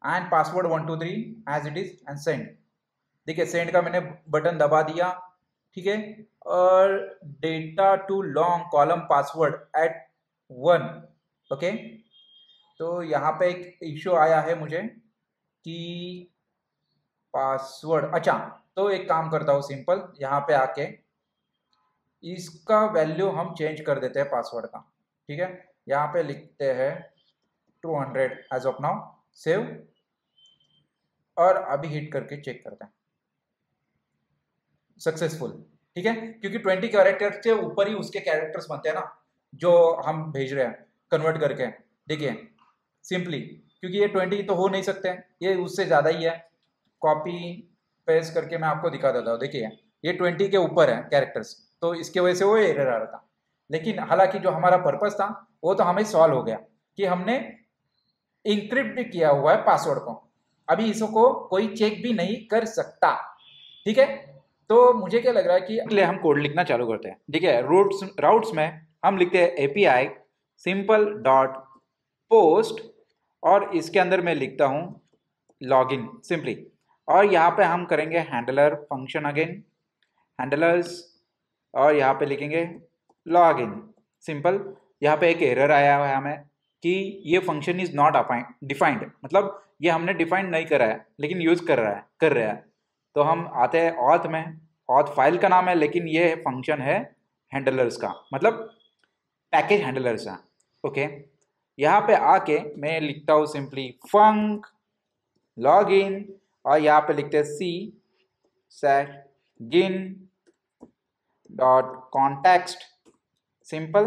and password 123 as it is and send. देखिए सेंड का मैंने बटन दबा दिया। ठीक है, और data too long column password at 1। Okay, तो यहाँ पे एक इशू आया है मुझे कि पासवर्ड, अच्छा तो एक काम करता हूँ सिंपल, यहाँ पे आके इसका वैल्यू हम चेंज कर देते हैं पासवर्ड का। ठीक है, यहाँ पे लिखते हैं 200 एज ऑफ नाउ, सेव, और अभी हिट करके चेक करते हैं, सक्सेसफुल। ठीक है, क्योंकि 20 कैरेक्टर से ऊपर ही उसके कैरेक्टर्स बनते हैं ना, जो हम भेज रहे हैं कन्वर्ट करके। देखिए सिंपली, क्योंकि ये 20 तो हो नहीं सकते, ये उससे ज़्यादा ही है। कॉपी पेस्ट करके मैं आपको दिखा देता हूँ। देखिए ये 20 के ऊपर है कैरेक्टर्स, तो इसके वजह से वो एरर आ रहा था। लेकिन हालांकि जो हमारा पर्पस था वो तो हमें सॉल्व हो गया, कि हमने इंक्रिप्ट किया हुआ है पासवर्ड को, अभी इसको कोई चेक भी नहीं कर सकता। ठीक है, तो मुझे क्या लग रहा है कि इसलिए हम कोड लिखना चालू करते हैं। ठीक है, राउट्स में हम लिखते हैं एपीआई सिंपल डॉट पोस्ट, और इसके अंदर मैं लिखता हूँ लॉगिन सिंपली, और यहाँ पे हम करेंगे हैंडलर फंक्शन अगेन हैंडलर्स, और यहाँ पे लिखेंगे लॉगिन सिंपल। यहाँ पे एक एरर आया हुआ है हमें कि ये फंक्शन इज नॉट डिफाइंड, मतलब ये हमने डिफाइंड नहीं करा है लेकिन यूज कर रहा है। तो हम आते हैं ऑथ में, ऑथ फाइल का नाम है लेकिन ये फंक्शन है हैंडलर्स का, मतलब पैकेज हैंडलर्स का। ओके, यहाँ पे आके मैं लिखता हूँ सिंपली फंक लॉगिन, और यहाँ पे लिखते हैं सी सेट गिन डॉट कॉन्टेक्स्ट सिंपल,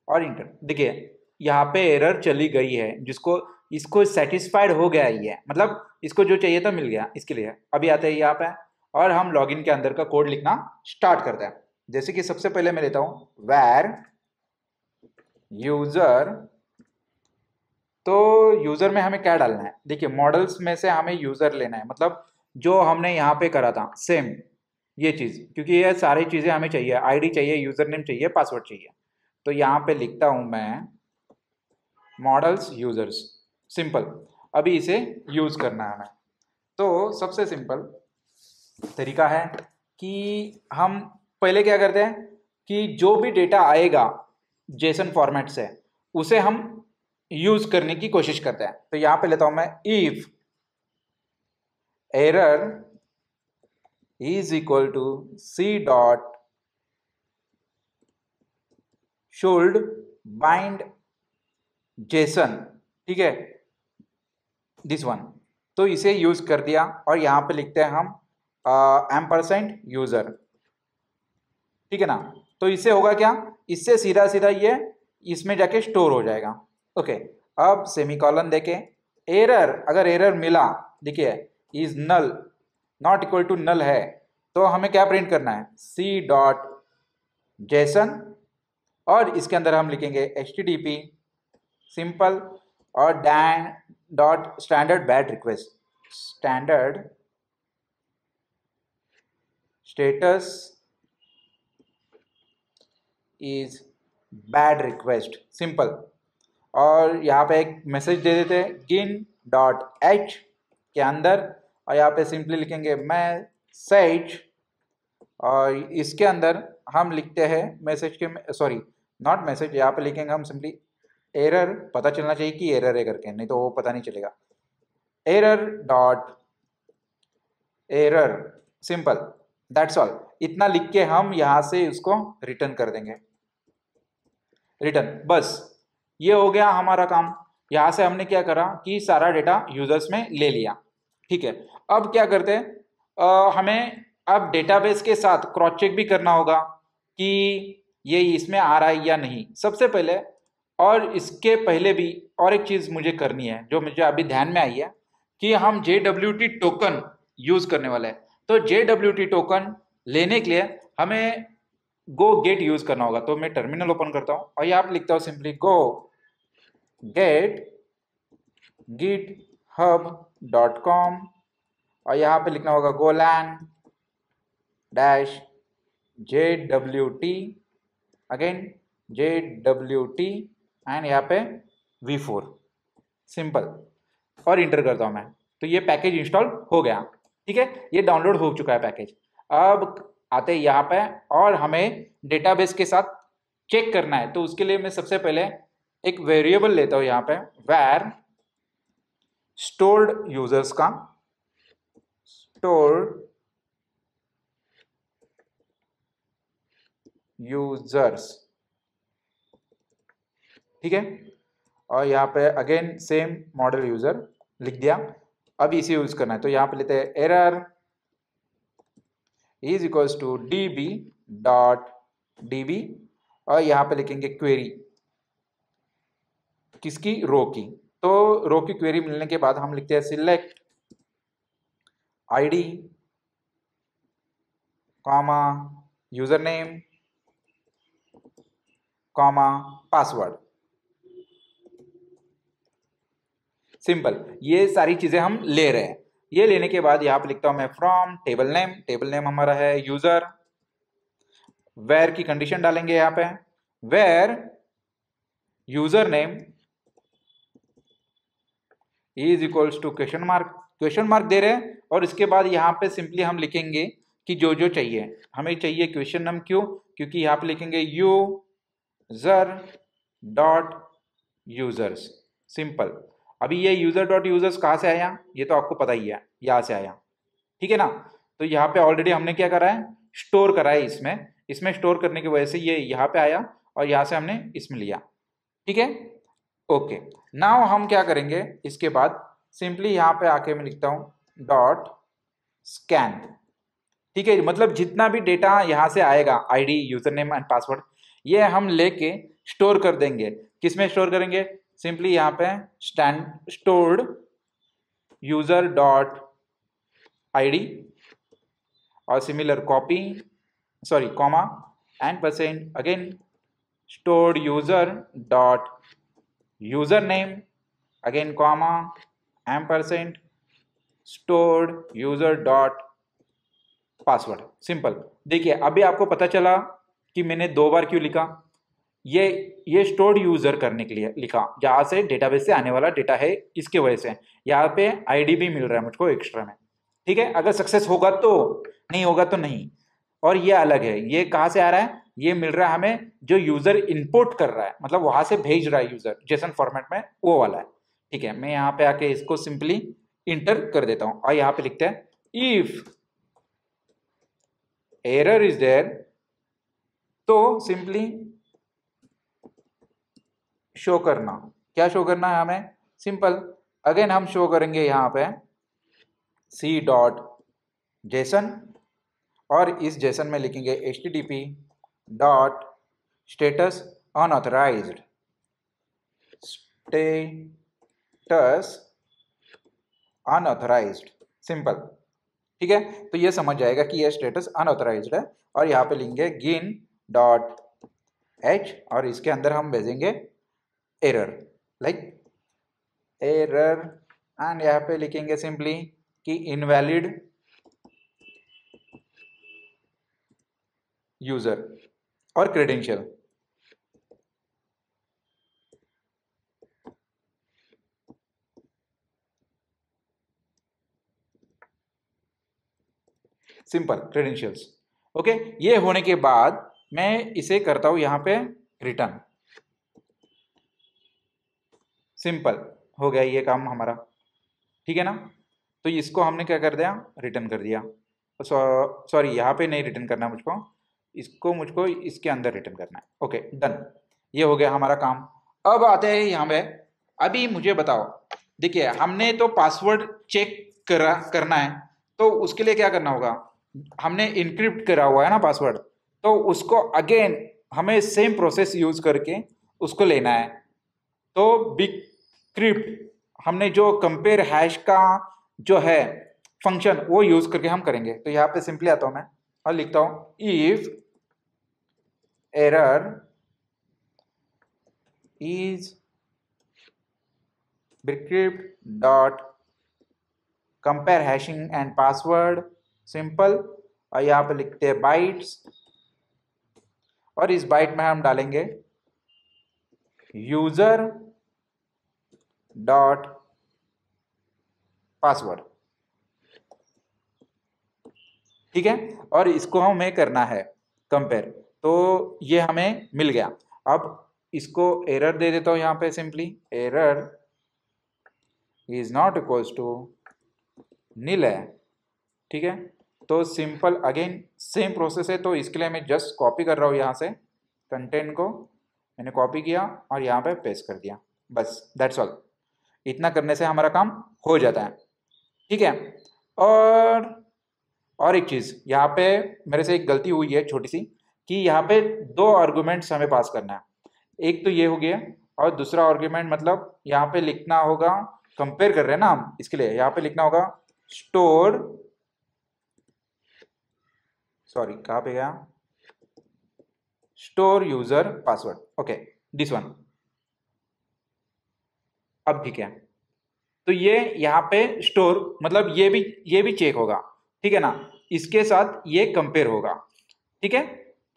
और इंटर। देखिए यहाँ पे एरर चली गई है, जिसको इसको सेटिस्फाइड हो गया ही है, मतलब इसको जो चाहिए था मिल गया इसके लिए। अभी आते हैं यहाँ पे, और हम लॉगिन के अंदर का कोड लिखना स्टार्ट करते हैं। जैसे कि सबसे पहले मैं लेता हूँ where यूजर, तो यूजर में हमें क्या डालना है, देखिए मॉडल्स में से हमें यूजर लेना है, मतलब जो हमने यहाँ पे करा था सेम ये चीज, क्योंकि ये सारी चीजें हमें चाहिए, आईडी चाहिए, यूजर नेम चाहिए, पासवर्ड चाहिए। तो यहाँ पे लिखता हूं मैं मॉडल्स यूजर्स सिंपल, अभी इसे यूज करना है हमें। तो सबसे सिंपल तरीका है कि हम पहले क्या करते हैं कि जो भी डेटा आएगा जेसन फॉर्मेट से उसे हम यूज करने की कोशिश करते हैं। तो यहां पे लेता हूं मैं if error is equal to c dot should bind JSON, ठीक है दिस वन। तो इसे यूज कर दिया, और यहां पे लिखते हैं हम एम्परसेंट यूजर, ठीक है ना। तो इससे होगा क्या, इससे सीधा सीधा ये इसमें जाके स्टोर हो जाएगा। ओके, अब सेमीकॉलन देके एरर, अगर एरर मिला देखिए is null not equal to null है, तो हमें क्या प्रिंट करना है सी डॉट जेसन, और इसके अंदर हम लिखेंगे http सिंपल और Dan dot standard bad request, standard status is bad request simple, और यहाँ पे एक मैसेज दे देते हैं गिन डॉट एच के अंदर, और यहाँ पे सिंपली लिखेंगे मैसेज, और इसके अंदर हम लिखते हैं मैसेज के, सॉरी नॉट मैसेज, यहाँ पे लिखेंगे हम सिंपली एरर, पता चलना चाहिए कि एरर है करके, नहीं तो वो पता नहीं चलेगा, error dot error simple, that's all. इतना लिख के हम यहाँ से उसको रिटर्न कर देंगे, रिटर्न, बस ये हो गया हमारा काम। यहाँ से हमने क्या करा कि सारा डेटा यूजर्स में ले लिया। ठीक है, अब क्या करते हैं, हमें अब डेटाबेस के साथ क्रॉस चेक भी करना होगा कि ये इसमें आ रहा है या नहीं सबसे पहले। और इसके पहले भी और एक चीज़ मुझे करनी है जो मुझे अभी ध्यान में आई है कि हम JWT टोकन यूज़ करने वाले हैं। तो JWT टोकन लेने के लिए हमें गो गेट यूज़ करना होगा। तो मैं टर्मिनल ओपन करता हूँ और यहाँ पे लिखता हूँ सिंपली गो गेट github.com और यहाँ पे लिखना होगा golan dash JWT again JWT and यहाँ पे v4 सिंपल और इंटर करता हूँ मैं। तो ये पैकेज इंस्टॉल हो गया, ठीक है, ये डाउनलोड हो चुका है पैकेज। अब आते हैं यहाँ पे और हमें डेटाबेस के साथ चेक करना है। तो उसके लिए मैं सबसे पहले एक वेरिएबल लेता हूँ यहाँ पे where stored users का stored users, ठीक है, और यहाँ पे अगेन सेम मॉडल यूजर लिख दिया। अब इसे यूज करना है तो यहाँ पे लेते हैं error is equals to db.db और यहाँ पे लिखेंगे क्वेरी किसकी, रो की। तो रो की क्वेरी मिलने के बाद हम लिखते हैं select ID comma user name comma password, simple. ये सारी चीजें हम ले रहे हैं। ये लेने के बाद यहाँ पे लिखता हूं मैं फ्रॉम टेबल नेम हमारा है यूजर। वेयर की कंडीशन डालेंगे यहाँ पे where user name is equals to question mark दे रहे हैं। और इसके बाद यहाँ पे सिंपली हम लिखेंगे कि जो जो चाहिए हमें चाहिए क्वेश्चन नाम, क्यों, क्योंकि यहाँ पे लिखेंगे यूजर डॉट यूजर्स, सिंपल। अभी ये यूजर डॉट यूजर्स कहाँ से आया, ये तो आपको पता ही है, यहाँ से आया, ठीक है ना। तो यहाँ पे ऑलरेडी हमने क्या करा है, स्टोर करा है इसमें स्टोर करने की वजह से ये यहाँ पे आया और यहाँ से हमने इसमें लिया, ठीक है, ओके। नाउ हम क्या करेंगे, इसके बाद सिंपली यहाँ पे आके मैं लिखता हूँ डॉट स्कैन, ठीक है। मतलब जितना भी डेटा यहाँ से आएगा ID user name and password ये हम लेके स्टोर कर देंगे। किसमें स्टोर करेंगे, सिंपली यहाँ पे स्टोर्ड यूजर डॉट आईडी और similar comma and percent again stored user dot user name again comma M percent stored user dot password, simple. देखिए अभी आपको पता चला कि मैंने 2 बार क्यों लिखा। ये स्टोर्ड यूजर करने के लिए लिखा, जहां से डेटाबेस से आने वाला डेटा है, इसके वजह से यहाँ पे आईडी भी मिल रहा है मुझको एक्स्ट्रा में, ठीक है। अगर सक्सेस होगा तो, नहीं होगा तो नहीं। और ये अलग है, ये कहाँ से आ रहा है, ये मिल रहा है हमें जो यूजर इनपुट कर रहा है, मतलब वहां से भेज रहा है यूजर जेसन फॉर्मेट में, वो वाला है, ठीक है। मैं यहाँ पे आके इसको सिंपली इंटर कर देता हूँ और यहाँ पे लिखते हैं इफ एरर इज देयर, तो सिंपली शो करना, क्या शो करना है हमें, सिंपल। अगेन हम शो करेंगे यहाँ पे सी डॉट जेसन और इस जेसन में लिखेंगे http dot status unauthorized, simple, ठीक है। तो ये समझ जाएगा कि ये स्टेटस अनऑथराइज्ड है। और यहाँ पे लिखेंगे गिन डॉट h और इसके अंदर हम भेजेंगे एरर, लाइक एरर एंड यहाँ पे लिखेंगे सिंपली कि इनवैलिड यूजर और क्रेडेंशियल, सिंपल क्रेडेंशियल्स, ओके। ये होने के बाद मैं इसे करता हूं यहाँ पे रिटर्न, सिंपल हो गया ये काम हमारा, ठीक है ना। तो इसको हमने क्या कर दिया, रिटर्न कर दिया। सॉरी यहाँ पे नहीं रिटर्न करना मुझको इसके अंदर रिटर्न करना है, ओके डन। ये हो गया हमारा काम। अब आते हैं यहाँ पे, अभी मुझे बताओ, देखिए हमने तो पासवर्ड चेक करना है, तो उसके लिए क्या करना होगा, हमने इनक्रिप्ट करा हुआ है ना पासवर्ड, तो उसको अगेन हमें सेम प्रोसेस यूज करके उसको लेना है। तो बिक्रिप्ट हमने जो कंपेयर हैश का जो है फंक्शन वो यूज करके हम करेंगे। तो यहाँ पे सिंपली आता हूं मैं और लिखता हूं if error is bcrypt dot compare hashing and password simple, और यहाँ पे लिखते हैं बाइट्स, और इस बाइट में हम डालेंगे यूजर डॉट पासवर्ड, ठीक है। और इसको हमें करना है कंपेयर, तो ये हमें मिल गया। अब इसको एरर दे देता हूं यहाँ पे, simply error is not equals to nil है, ठीक है। तो सिंपल अगेन सेम प्रोसेस है, तो इसके लिए मैं जस्ट कॉपी कर रहा हूँ, यहाँ से कंटेंट को मैंने कॉपी किया और यहाँ पे पेस्ट कर दिया, बस दैट्स ऑल। इतना करने से हमारा काम हो जाता है, ठीक है। और एक चीज़ यहाँ पे मेरे से एक गलती हुई है छोटी सी, कि यहाँ पे दो आर्गुमेंट्स हमें पास करना है। एक तो ये हो गया, और दूसरा आर्गुमेंट मतलब यहाँ पे लिखना होगा, कंपेयर कर रहे हैं ना हम, इसके लिए यहाँ पे लिखना होगा स्टोर, सॉरी कहाँ पे गया, store user password, okay this one. अब ठीक है, तो ये यहाँ पे स्टोर मतलब ये भी चेक होगा, ठीक है ना, इसके साथ ये कंपेयर होगा, ठीक है।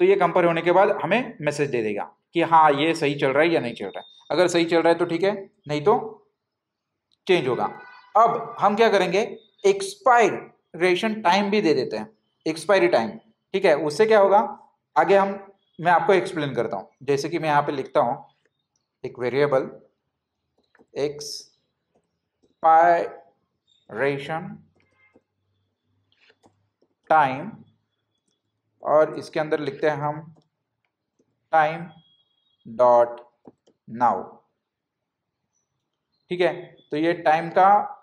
तो ये कंपेयर होने के बाद हमें मैसेज दे देगा कि हाँ ये सही चल रहा है या नहीं चल रहा है। अगर सही चल रहा है तो ठीक है, नहीं तो चेंज होगा। अब हम क्या करेंगे, एक्सपायरेशन टाइम भी दे देते हैं, एक्सपायरी टाइम, ठीक है। उससे क्या होगा आगे मैं आपको एक्सप्लेन करता हूं। जैसे कि मैं यहाँ पे लिखता हूं एक वेरिएबल एक्सपायरेशन टाइम, और इसके अंदर लिखते हैं हम टाइम डॉट नाउ, ठीक है। तो ये टाइम का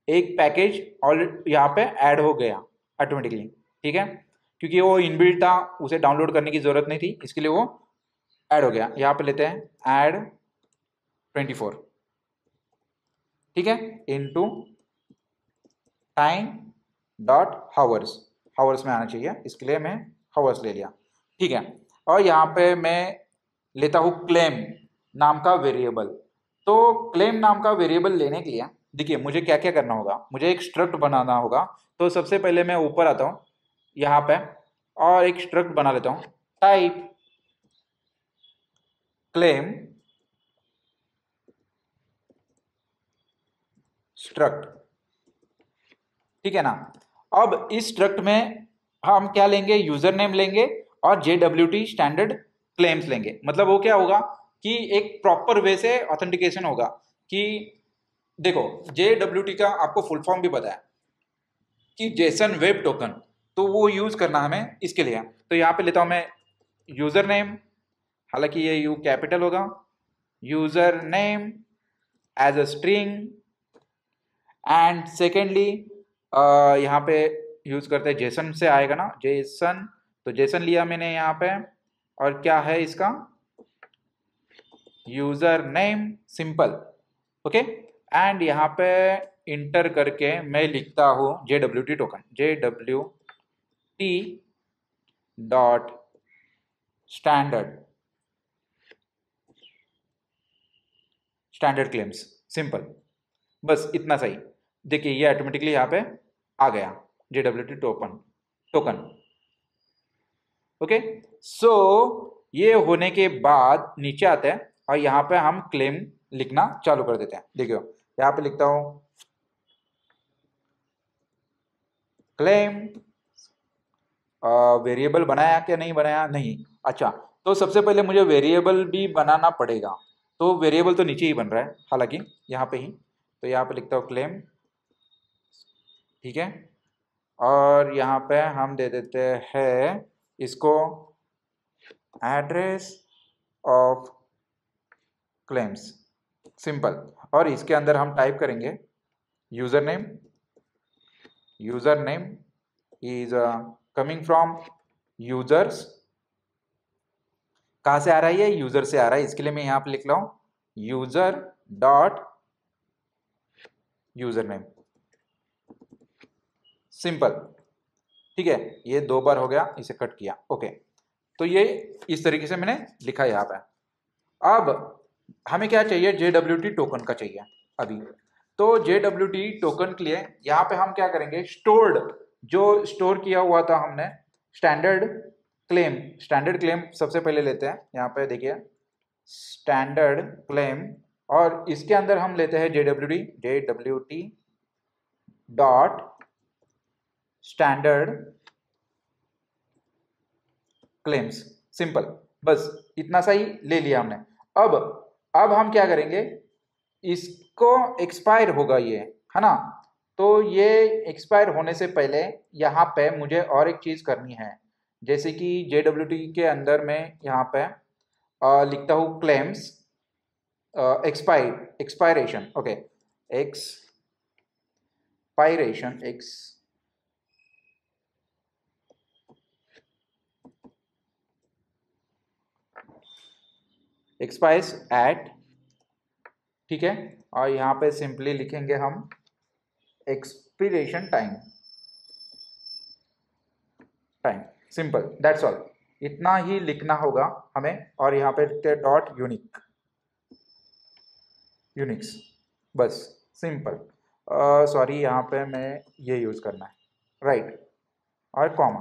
एक पैकेज और यहाँ पे ऐड हो गया ऑटोमेटिकली, ठीक है, क्योंकि वो इनबिल्ट था, उसे डाउनलोड करने की जरूरत नहीं थी, इसके लिए वो ऐड हो गया। यहाँ पे लेते हैं ऐड 24, ठीक है, into time dot hours, hours में आना चाहिए, इसके लिए मैं हावर्स ले लिया, ठीक है। और यहाँ पे मैं लेता हूँ क्लेम नाम का वेरिएबल। तो क्लेम नाम का वेरिएबल लेने के लिए देखिए मुझे क्या क्या करना होगा, मुझे एक स्ट्रक्ट बनाना होगा। तो सबसे पहले मैं ऊपर आता हूँ यहाँ पे और एक स्ट्रक्ट बना लेता हूँ, टाइप क्लेम स्ट्रक्ट, ठीक है ना। अब इस स्ट्रक्ट में हम क्या लेंगे, यूजर नेम लेंगे और JWT स्टैंडर्ड क्लेम्स लेंगे। मतलब वो क्या होगा कि एक प्रॉपर वे से ऑथेंटिकेशन होगा। कि देखो JWT का आपको फुल फॉर्म भी पता है कि जेसन वेब टोकन, तो वो यूज करना हमें इसके लिए। तो यहाँ पे लेता हूं मैं यूजर नेम, हालांकि ये यू कैपिटल होगा, user name as a string, and secondly यहाँ पे यूज करते हैं जेसन से आएगा ना, जेसन, तो जेसन लिया मैंने यहाँ पे, और क्या है इसका user name simple, okay. And यहाँ पे इंटर करके मैं लिखता हूँ JWT token, JWT dot standard, standard claims simple, बस इतना सही। देखिए ये ऑटोमेटिकली यहाँ पे आ गया JWT टोकन, ओके। सो ये होने के बाद नीचे आते हैं और यहाँ पे हम क्लेम लिखना चालू कर देते हैं। देखियो यहाँ पे लिखता हूं क्लेम, वेरिएबल बनाया क्या नहीं बनाया, नहीं, अच्छा। तो सबसे पहले मुझे वेरिएबल भी बनाना पड़ेगा, तो वेरिएबल तो नीचे ही बन रहा है हालांकि यहाँ पे ही, तो यहाँ पे लिखता हूँ क्लेम, ठीक है। और यहाँ पे हम दे देते हैं इसको एड्रेस ऑफ क्लेम्स सिंपल, और इसके अंदर हम टाइप करेंगे user name user name is coming from users. कहाँ से आ रहा है ये? यूजर से आ रहा है, इसके लिए मैं यहाँ पे लिख रहा हूँ user dot user name, simple. ठीक है, ये 2 बार हो गया, इसे कट किया। ओके, तो ये इस तरीके से मैंने लिखा यहाँ पे। अब हमें क्या चाहिए? JWT टोकन का चाहिए अभी। तो JWT टोकन के लिए यहाँ पे हम क्या करेंगे? स्टोर्ड, जो स्टोर किया हुआ था हमने स्टैंडर्ड क्लेम सबसे पहले लेते हैं। यहाँ पे देखिए स्टैंडर्ड क्लेम, और इसके अंदर हम लेते हैं JWT dot standard claims, simple. बस इतना सा ही ले लिया हमने। अब हम क्या करेंगे? इसको एक्सपायर होगा ये, है ना? तो ये एक्सपायर होने से पहले यहाँ पे मुझे और एक चीज करनी है, जैसे कि JWT के अंदर में यहाँ पे लिखता हूँ claims expiration. Okay, expiration expires at, ठीक है। और यहाँ पे सिंपली लिखेंगे हम expiration time, simple, that's all. इतना ही लिखना होगा हमें। और यहाँ पे डॉट यूनिक्स, बस सिंपल। सॉरी, यहाँ पे मैं ये यूज करना है, राइट, और कॉमा,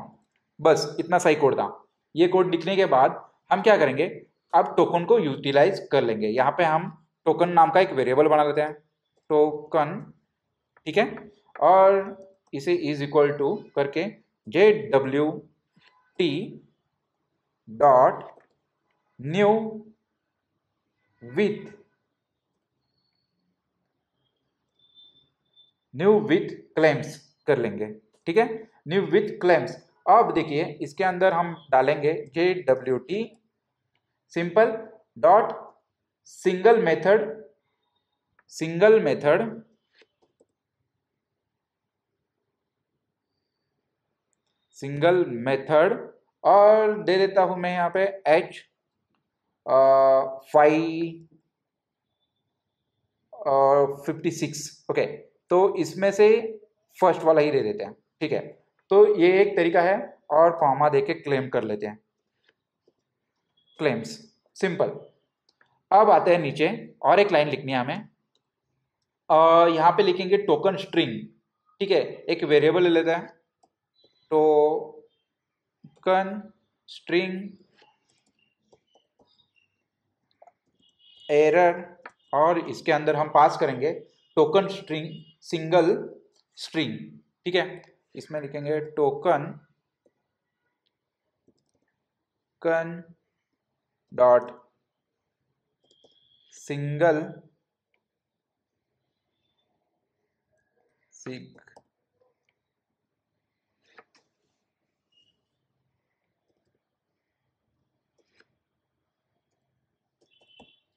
बस इतना सही कोड था। ये कोड लिखने के बाद हम क्या करेंगे? अब टोकन को यूटिलाइज कर लेंगे। यहाँ पे हम टोकन नाम का एक वेरिएबल बना लेते हैं, टोकन, ठीक है। और इसे इज इक्वल टू करके JWT dot new with claims कर लेंगे, ठीक है। New with claims. अब देखिए इसके अंदर हम डालेंगे JWT simple dot single method, और दे देता हूं मैं यहाँ पे H56। ओके, तो इसमें से फर्स्ट वाला ही दे देते हैं, ठीक है। तो ये एक तरीका है। और कॉमा देके क्लेम कर लेते हैं, क्लेम्स, सिंपल। अब आते हैं नीचे, और एक लाइन लिखनी है हमें। यहाँ पे लिखेंगे टोकन स्ट्रिंग, ठीक है। एक वेरिएबल ले लेते हैं, टोकन स्ट्रिंग एरर, और इसके अंदर हम पास करेंगे टोकन स्ट्रिंग सिंगल स्ट्रिंग, ठीक है। इसमें लिखेंगे token dot single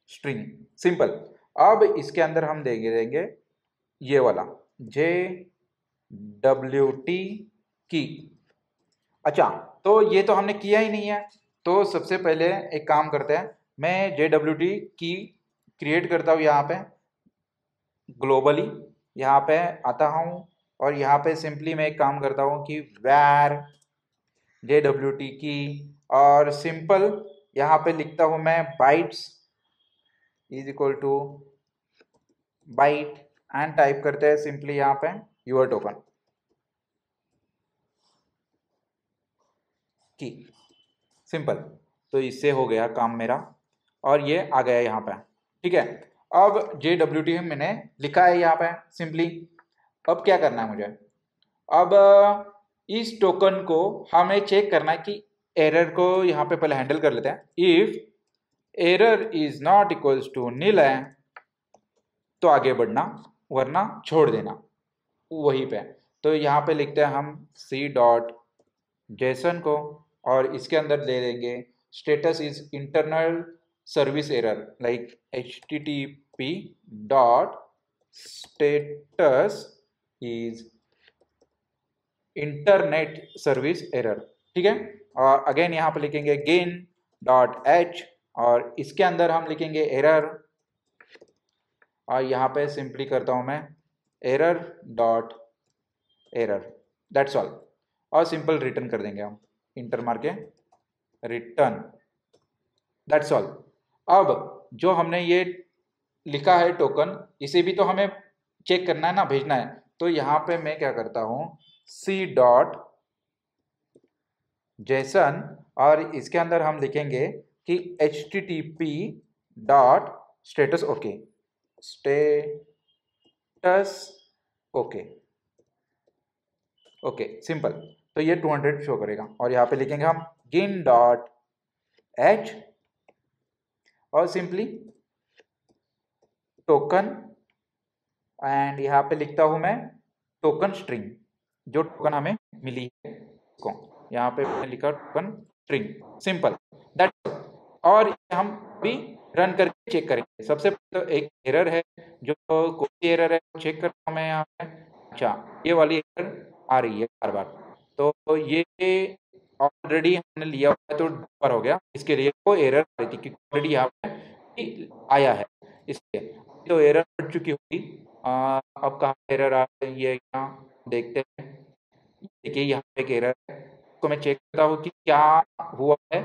string, simple. अब इसके अंदर हम देंगे ये वाला JWT की। अच्छा, तो ये तो हमने किया ही नहीं है। तो सबसे पहले एक काम करते हैं, मैं JWT की क्रिएट करता हूँ यहाँ पे ग्लोबली। यहाँ पे आता हूँ, और यहाँ पे सिंपली मैं एक काम करता हूँ कि where JWT की, और सिंपल यहाँ पे लिखता हूँ मैं bytes is equal to byte, and type करते हैं सिंपली यहाँ पे यूर टोकन की, सिंपल। तो इससे हो गया काम मेरा, और ये आ गया यहाँ पे, ठीक है। अब JWT मैंने लिखा है यहाँ पे सिंपली। अब क्या करना है मुझे? अब इस टोकन को हमें चेक करना है कि एरर को यहाँ पे पहले हैंडल कर लेते हैं। If error is not equals to nil है तो आगे बढ़ना, वरना छोड़ देना वहीं पे। तो यहाँ पे लिखते हैं हम C.json को, और इसके अंदर ले लेंगे status is internal service error, like HTTP dot status is internet service error, ठीक है। और अगेन यहाँ पे लिखेंगे गेन डॉट एच और इसके अंदर हम लिखेंगे एरर और यहाँ पे सिंपली करता हूँ मैं error dot error, that's all. और सिंपल रिटर्न कर देंगे हम, इंटर मार के रिटर्न, दैट्स ऑल। अब जो हमने ये लिखा है टोकन, इसे भी तो हमें चेक करना है ना, भेजना है। तो यहाँ पे मैं क्या करता हूँ सी डॉट जेसन और इसके अंदर हम लिखेंगे कि http dot status okay, status okay, okay simple. तो ये 200 शो करेगा और यहाँ पे लिखेंगे हम गेन डॉट एच और सिंपली टोकन एंड यहाँ पे लिखता हूँ मैं टोकन स्ट्रिंग, जो टोकन हमें मिली है को यहाँ पे मैंने लिखा टोकन स्ट्रिंग, सिंपल दैट। और हम भी रन करके चेक करेंगे। सबसे पहले तो एक एरर है, जो कोई एरर है चेक करता हूँ मैं यहाँ पे। अच्छा, ये वाली एरर आ रही है बार बार, तो ये ऑलरेडी हमने लिया हुआ है तो ऊपर हो गया, इसके लिए वो एरर आ रही थी क्योंकि ऑलरेडी यहाँ पे आया है, इसलिए तो एरर हट चुकी होगी। अब कहाँ एरर आ रही है, यहाँ देखते हैं। देखिए यहाँ पे एक एरर है, तो मैं चेक करता हूँ कि क्या हुआ है।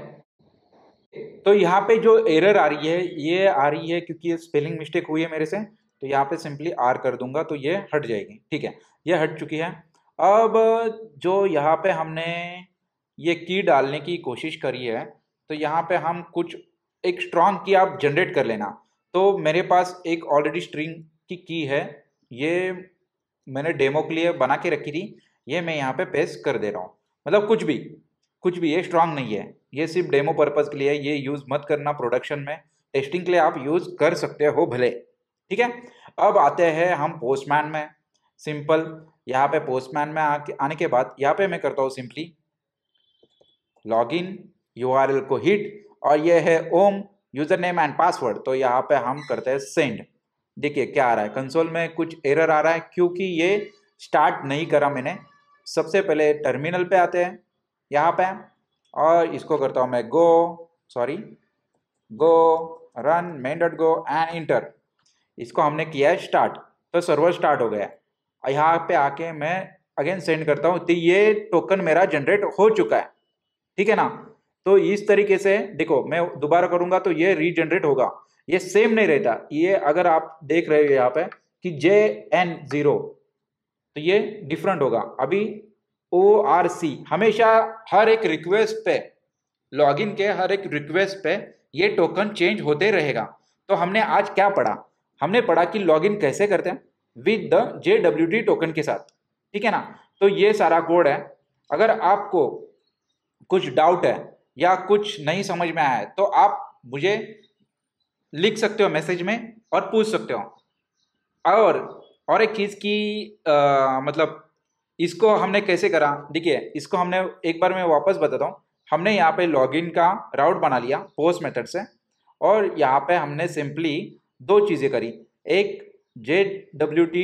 तो यहाँ पे जो एरर आ रही है, ये आ रही है क्योंकि ये स्पेलिंग मिस्टेक हुई है मेरे से, तो यहाँ पे सिंपली आर कर दूंगा तो ये हट जाएगी, ठीक है, ये हट चुकी है। अब जो यहाँ पे हमने ये की डालने की कोशिश करी है, तो यहाँ पे हम कुछ एक स्ट्रॉन्ग की आप जनरेट कर लेना। तो मेरे पास एक ऑलरेडी स्ट्रिंग की है, ये मैंने डेमो के लिए बना के रखी थी, ये मैं यहाँ पे पेस्ट कर दे रहा हूँ। मतलब कुछ भी ये स्ट्रांग नहीं है, ये सिर्फ डेमो पर्पज के लिए, ये यूज मत करना प्रोडक्शन में। टेस्टिंग के लिए आप यूज कर सकते हो भले, ठीक है। अब आते हैं हम पोस्टमैन में। सिंपल यहाँ पे पोस्टमैन में आने के बाद यहाँ पे मैं करता हूँ सिंपली लॉगिन, यूआरएल को हिट और ये है ओम यूजर नेम एंड पासवर्ड। तो यहाँ पे हम करते हैं सेंड। देखिए क्या आ रहा है, कंसोल में कुछ एरर आ रहा है क्योंकि ये स्टार्ट नहीं करा मैंने। सबसे पहले टर्मिनल पे आते हैं यहाँ पे और इसको करता हूँ मैं गो run main dot go and inter. इसको हमने किया है स्टार्ट, तो सर्वर स्टार्ट हो गया। यहाँ पे आके मैं अगेन सेंड करता हूँ, तो ये टोकन मेरा जनरेट हो चुका है, ठीक है ना। तो इस तरीके से देखो, मैं दोबारा करूंगा तो ये रीजनरेट होगा, ये सेम नहीं रहता। ये अगर आप देख रहे हो यहाँ पे कि JN0, तो ये डिफरेंट होगा। अभी ORC हमेशा हर एक रिक्वेस्ट पे, लॉगिन के हर एक रिक्वेस्ट पे ये टोकन चेंज होते रहेगा। तो हमने आज क्या पढ़ा, हमने पढ़ा कि लॉगिन कैसे करते हैं विद द JWT टोकन के साथ, ठीक है ना। तो ये सारा कोड है। अगर आपको कुछ डाउट है या कुछ नहीं समझ में आया है तो आप मुझे लिख सकते हो मैसेज में और पूछ सकते हो। और एक चीज़ की मतलब इसको हमने कैसे करा, देखिए इसको हमने एक बार मैं वापस बताता हूँ। हमने यहाँ पे लॉगिन का राउट बना लिया पोस्ट मेथड से और यहाँ पे हमने सिंपली दो चीज़ें करी। एक JWT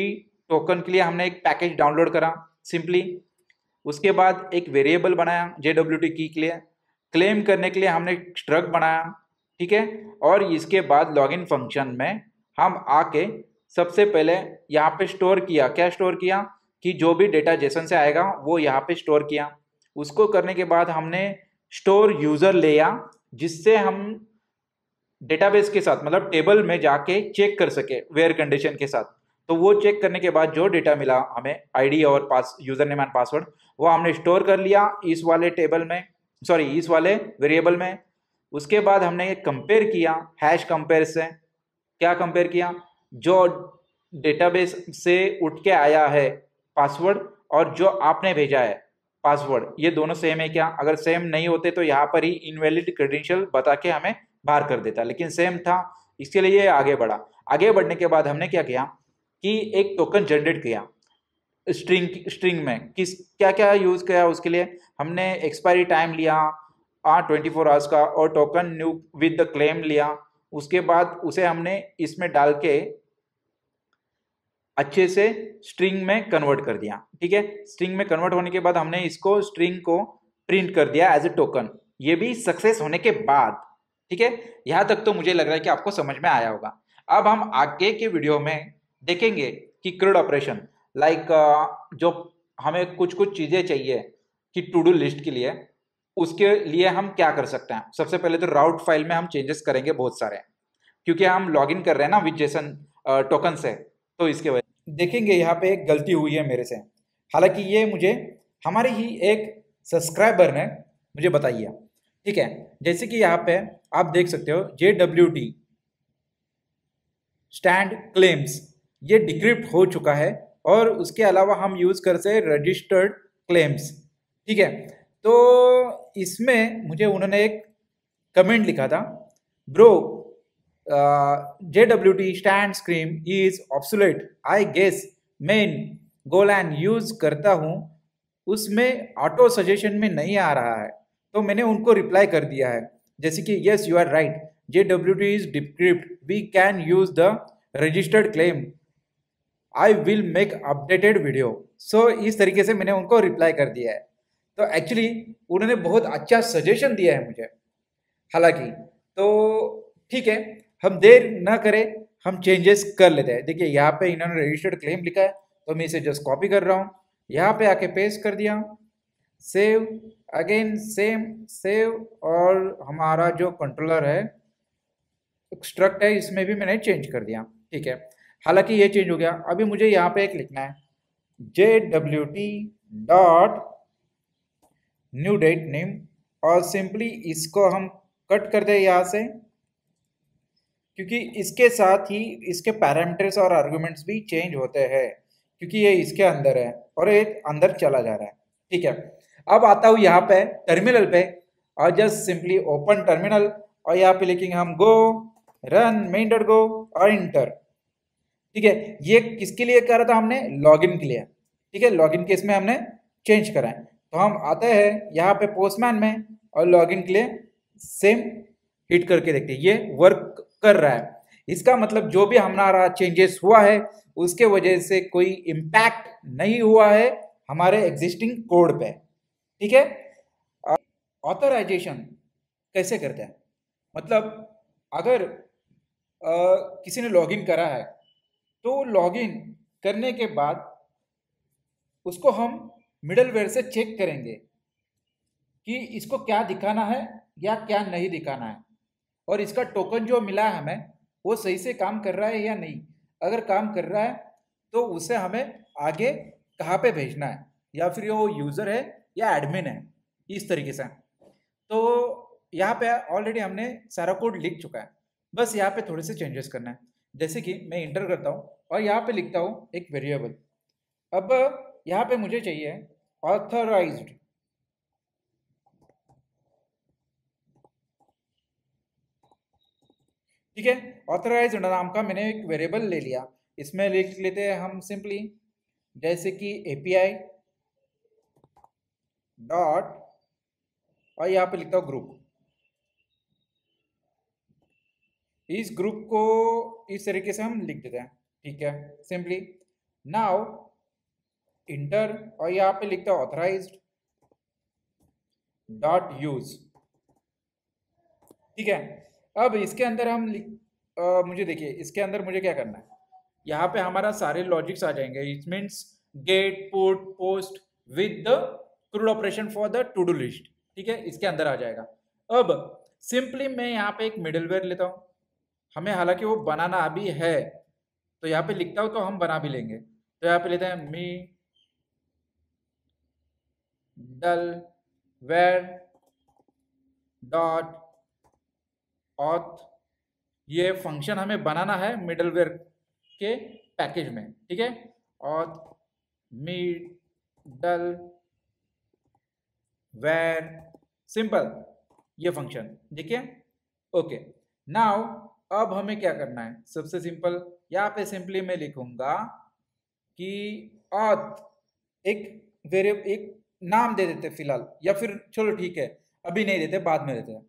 टोकन के लिए हमने एक पैकेज डाउनलोड करा सिंपली, उसके बाद एक वेरिएबल बनाया JWT की के लिए, क्लेम करने के लिए हमने स्ट्रक्ट बनाया, ठीक है। और इसके बाद लॉगिन फंक्शन में हम आके सबसे पहले यहाँ पे स्टोर किया, क्या स्टोर किया कि जो भी डेटा जेसन से आएगा वो यहाँ पे स्टोर किया। उसको करने के बाद हमने स्टोर यूजर लिया जिससे हम डेटाबेस के साथ मतलब टेबल में जाके चेक कर सके वेयर कंडीशन के साथ। तो वो चेक करने के बाद जो डेटा मिला हमें आईडी और यूजर नेम एंड पासवर्ड, वो हमने स्टोर कर लिया इस वाले टेबल में, सॉरी इस वाले वेरिएबल में। उसके बाद हमने ये कंपेयर किया हैश कंपेयर से। क्या कंपेयर किया, जो डेटाबेस से उठ के आया है पासवर्ड और जो आपने भेजा है पासवर्ड, ये दोनों सेम है क्या। अगर सेम नहीं होते तो यहाँ पर ही इनवैलिड क्रेडेंशियल बता के हमें बाहर कर देता, लेकिन सेम था इसके लिए ये आगे बढ़ा। आगे बढ़ने के बाद हमने क्या किया कि एक टोकन जनरेट किया स्ट्रिंग में। किस क्या क्या यूज किया उसके लिए, हमने एक्सपायरी टाइम लिया 24 आवर्स का और token new with the claim लिया। उसके बाद उसे हमने इसमें डाल के अच्छे से स्ट्रिंग में कन्वर्ट कर दिया। ठीक है, स्ट्रिंग में कन्वर्ट होने के बाद हमने इसको स्ट्रिंग को प्रिंट कर दिया एज ए टोकन, ये भी सक्सेस होने के बाद। ठीक है, यहां तक तो मुझे लग रहा है कि आपको समझ में आया होगा। अब हम आगे के वीडियो में देखेंगे कि क्रूड ऑपरेशन लाइक जो हमें कुछ कुछ चीजें चाहिए कि टू डू लिस्ट के लिए, उसके लिए हम क्या कर सकते हैं। सबसे पहले तो राउट फाइल में हम चेंजेस करेंगे बहुत सारे, क्योंकि हम लॉगिन कर रहे हैं ना विद जेसन टोकन से, तो इसके वजह देखेंगे यहाँ पे एक गलती हुई है मेरे से। हालांकि ये मुझे हमारे ही एक सब्सक्राइबर ने मुझे बताई है। ठीक है, जैसे कि यहाँ पे आप देख सकते हो JWT स्टैंड क्लेम्स, ये डिक्रिप्ट हो चुका है, और उसके अलावा हम यूज कर से रजिस्टर्ड क्लेम्स। ठीक है, तो इसमें मुझे उन्होंने एक कमेंट लिखा था, bro JWT stand scream is obsolete, I guess मेन गोलैन यूज करता हूँ उसमें ऑटो सजेशन में नहीं आ रहा है। तो मैंने उनको रिप्लाई कर दिया है जैसे कि yes you are right, JWT is decrypt, we can use the registered claim, I will make updated video. So इस तरीके से मैंने उनको रिप्लाई कर दिया है। तो एक्चुअली उन्होंने बहुत अच्छा सजेशन दिया है मुझे। हालांकि तो ठीक है, हम देर ना करें, हम चेंजेस कर लेते हैं। देखिए यहाँ पे इन्होंने रजिस्टर्ड क्लेम लिखा है, तो मैं इसे जस्ट कॉपी कर रहा हूँ, यहाँ पे आके पेस्ट कर दिया, सेव अगेन सेम सेव, और हमारा जो कंट्रोलर है स्ट्रक्ट है इसमें भी मैंने चेंज कर दिया। ठीक है, हालांकि ये चेंज हो गया। अभी मुझे यहाँ पे एक लिखना है JWT dot new date name, और सिंपली इसको हम कट कर दे यहाँ से, क्योंकि इसके साथ ही इसके पैरामीटर्स और आर्गुमेंट्स भी चेंज होते हैं, क्योंकि ये इसके अंदर है और ये अंदर चला जा रहा है। ठीक है, अब आता हूँ यहाँ पे टर्मिनल पे, और जस्ट सिंपली ओपन टर्मिनल, और यहाँ पे लिखेंगे हम गो रन मेन डॉट गो और इंटर। ठीक है, ये किसके लिए करा था हमने, लॉगिन के लिए। ठीक है, लॉगिन केस में हमने चेंज करा है, तो हम आते हैं यहाँ पे पोस्टमैन में, और लॉगिन के लिए सेम हिट करके देखते हैं, ये वर्क कर रहा है। इसका मतलब जो भी हमारा चेंजेस हुआ है उसके वजह से कोई इम्पैक्ट नहीं हुआ है हमारे एग्जिस्टिंग कोड पे। ठीक है, ऑथराइजेशन कैसे करते हैं, मतलब अगर किसी ने लॉगिन करा है, तो लॉगिन करने के बाद उसको हम मिडलवेयर से चेक करेंगे कि इसको क्या दिखाना है या क्या नहीं दिखाना है, और इसका टोकन जो मिला है हमें वो सही से काम कर रहा है या नहीं। अगर काम कर रहा है तो उसे हमें आगे कहाँ पे भेजना है, या फिर वो यूज़र है या एडमिन है, इस तरीके से। तो यहाँ पे ऑलरेडी हमने सारा कोड लिख चुका है, बस यहाँ पे थोड़े से चेंजेस करना है। जैसे कि मैं इंटर करता हूँ और यहाँ पे लिखता हूँ एक वेरिएबल। अब यहाँ पे मुझे चाहिए ऑथराइज्ड, ठीक है, ऑथराइज्ड नाम का मैंने एक वेरिएबल ले लिया। इसमें लिख लेते हैं हम सिंपली, जैसे कि API डॉट, और यहाँ पे लिखता हूँ ग्रुप। इस ग्रुप को इस तरीके से हम लिख देते हैं। ठीक है, सिंपली नाउ इंटर, और यहाँ पे लिखता हूँ ऑथराइज्ड डॉट यूज। ठीक है, अब इसके अंदर हम मुझे देखिए इसके अंदर मुझे क्या करना है, यहाँ पे हमारा सारे लॉजिक्स आ जाएंगे। It means get put post with the crude operation for the two do list. ठीक है, इसके अंदर आ जाएगा। अब सिंपली मैं यहाँ पे एक मिडलवेयर लेता हूँ, हमें हालांकि वो बनाना अभी है, तो यहाँ पे लिखता हूँ तो हम बना भी लेंगे। तो यहाँ पे लेते हैं मी डल वेर डॉट ऑथ, ये फंक्शन हमें बनाना है मिडलवेयर के पैकेज में। ठीक है, ऑथ मिडल वेर सिंपल, ये फंक्शन देखिए। ओके, नाउ अब हमें क्या करना है, सबसे सिंपल यहाँ पे सिंपली मैं लिखूंगा कि ऑथ एक वेरिएबल एक नाम दे देते फिलहाल, या फिर चलो ठीक है अभी नहीं देते, बाद में देते हैं।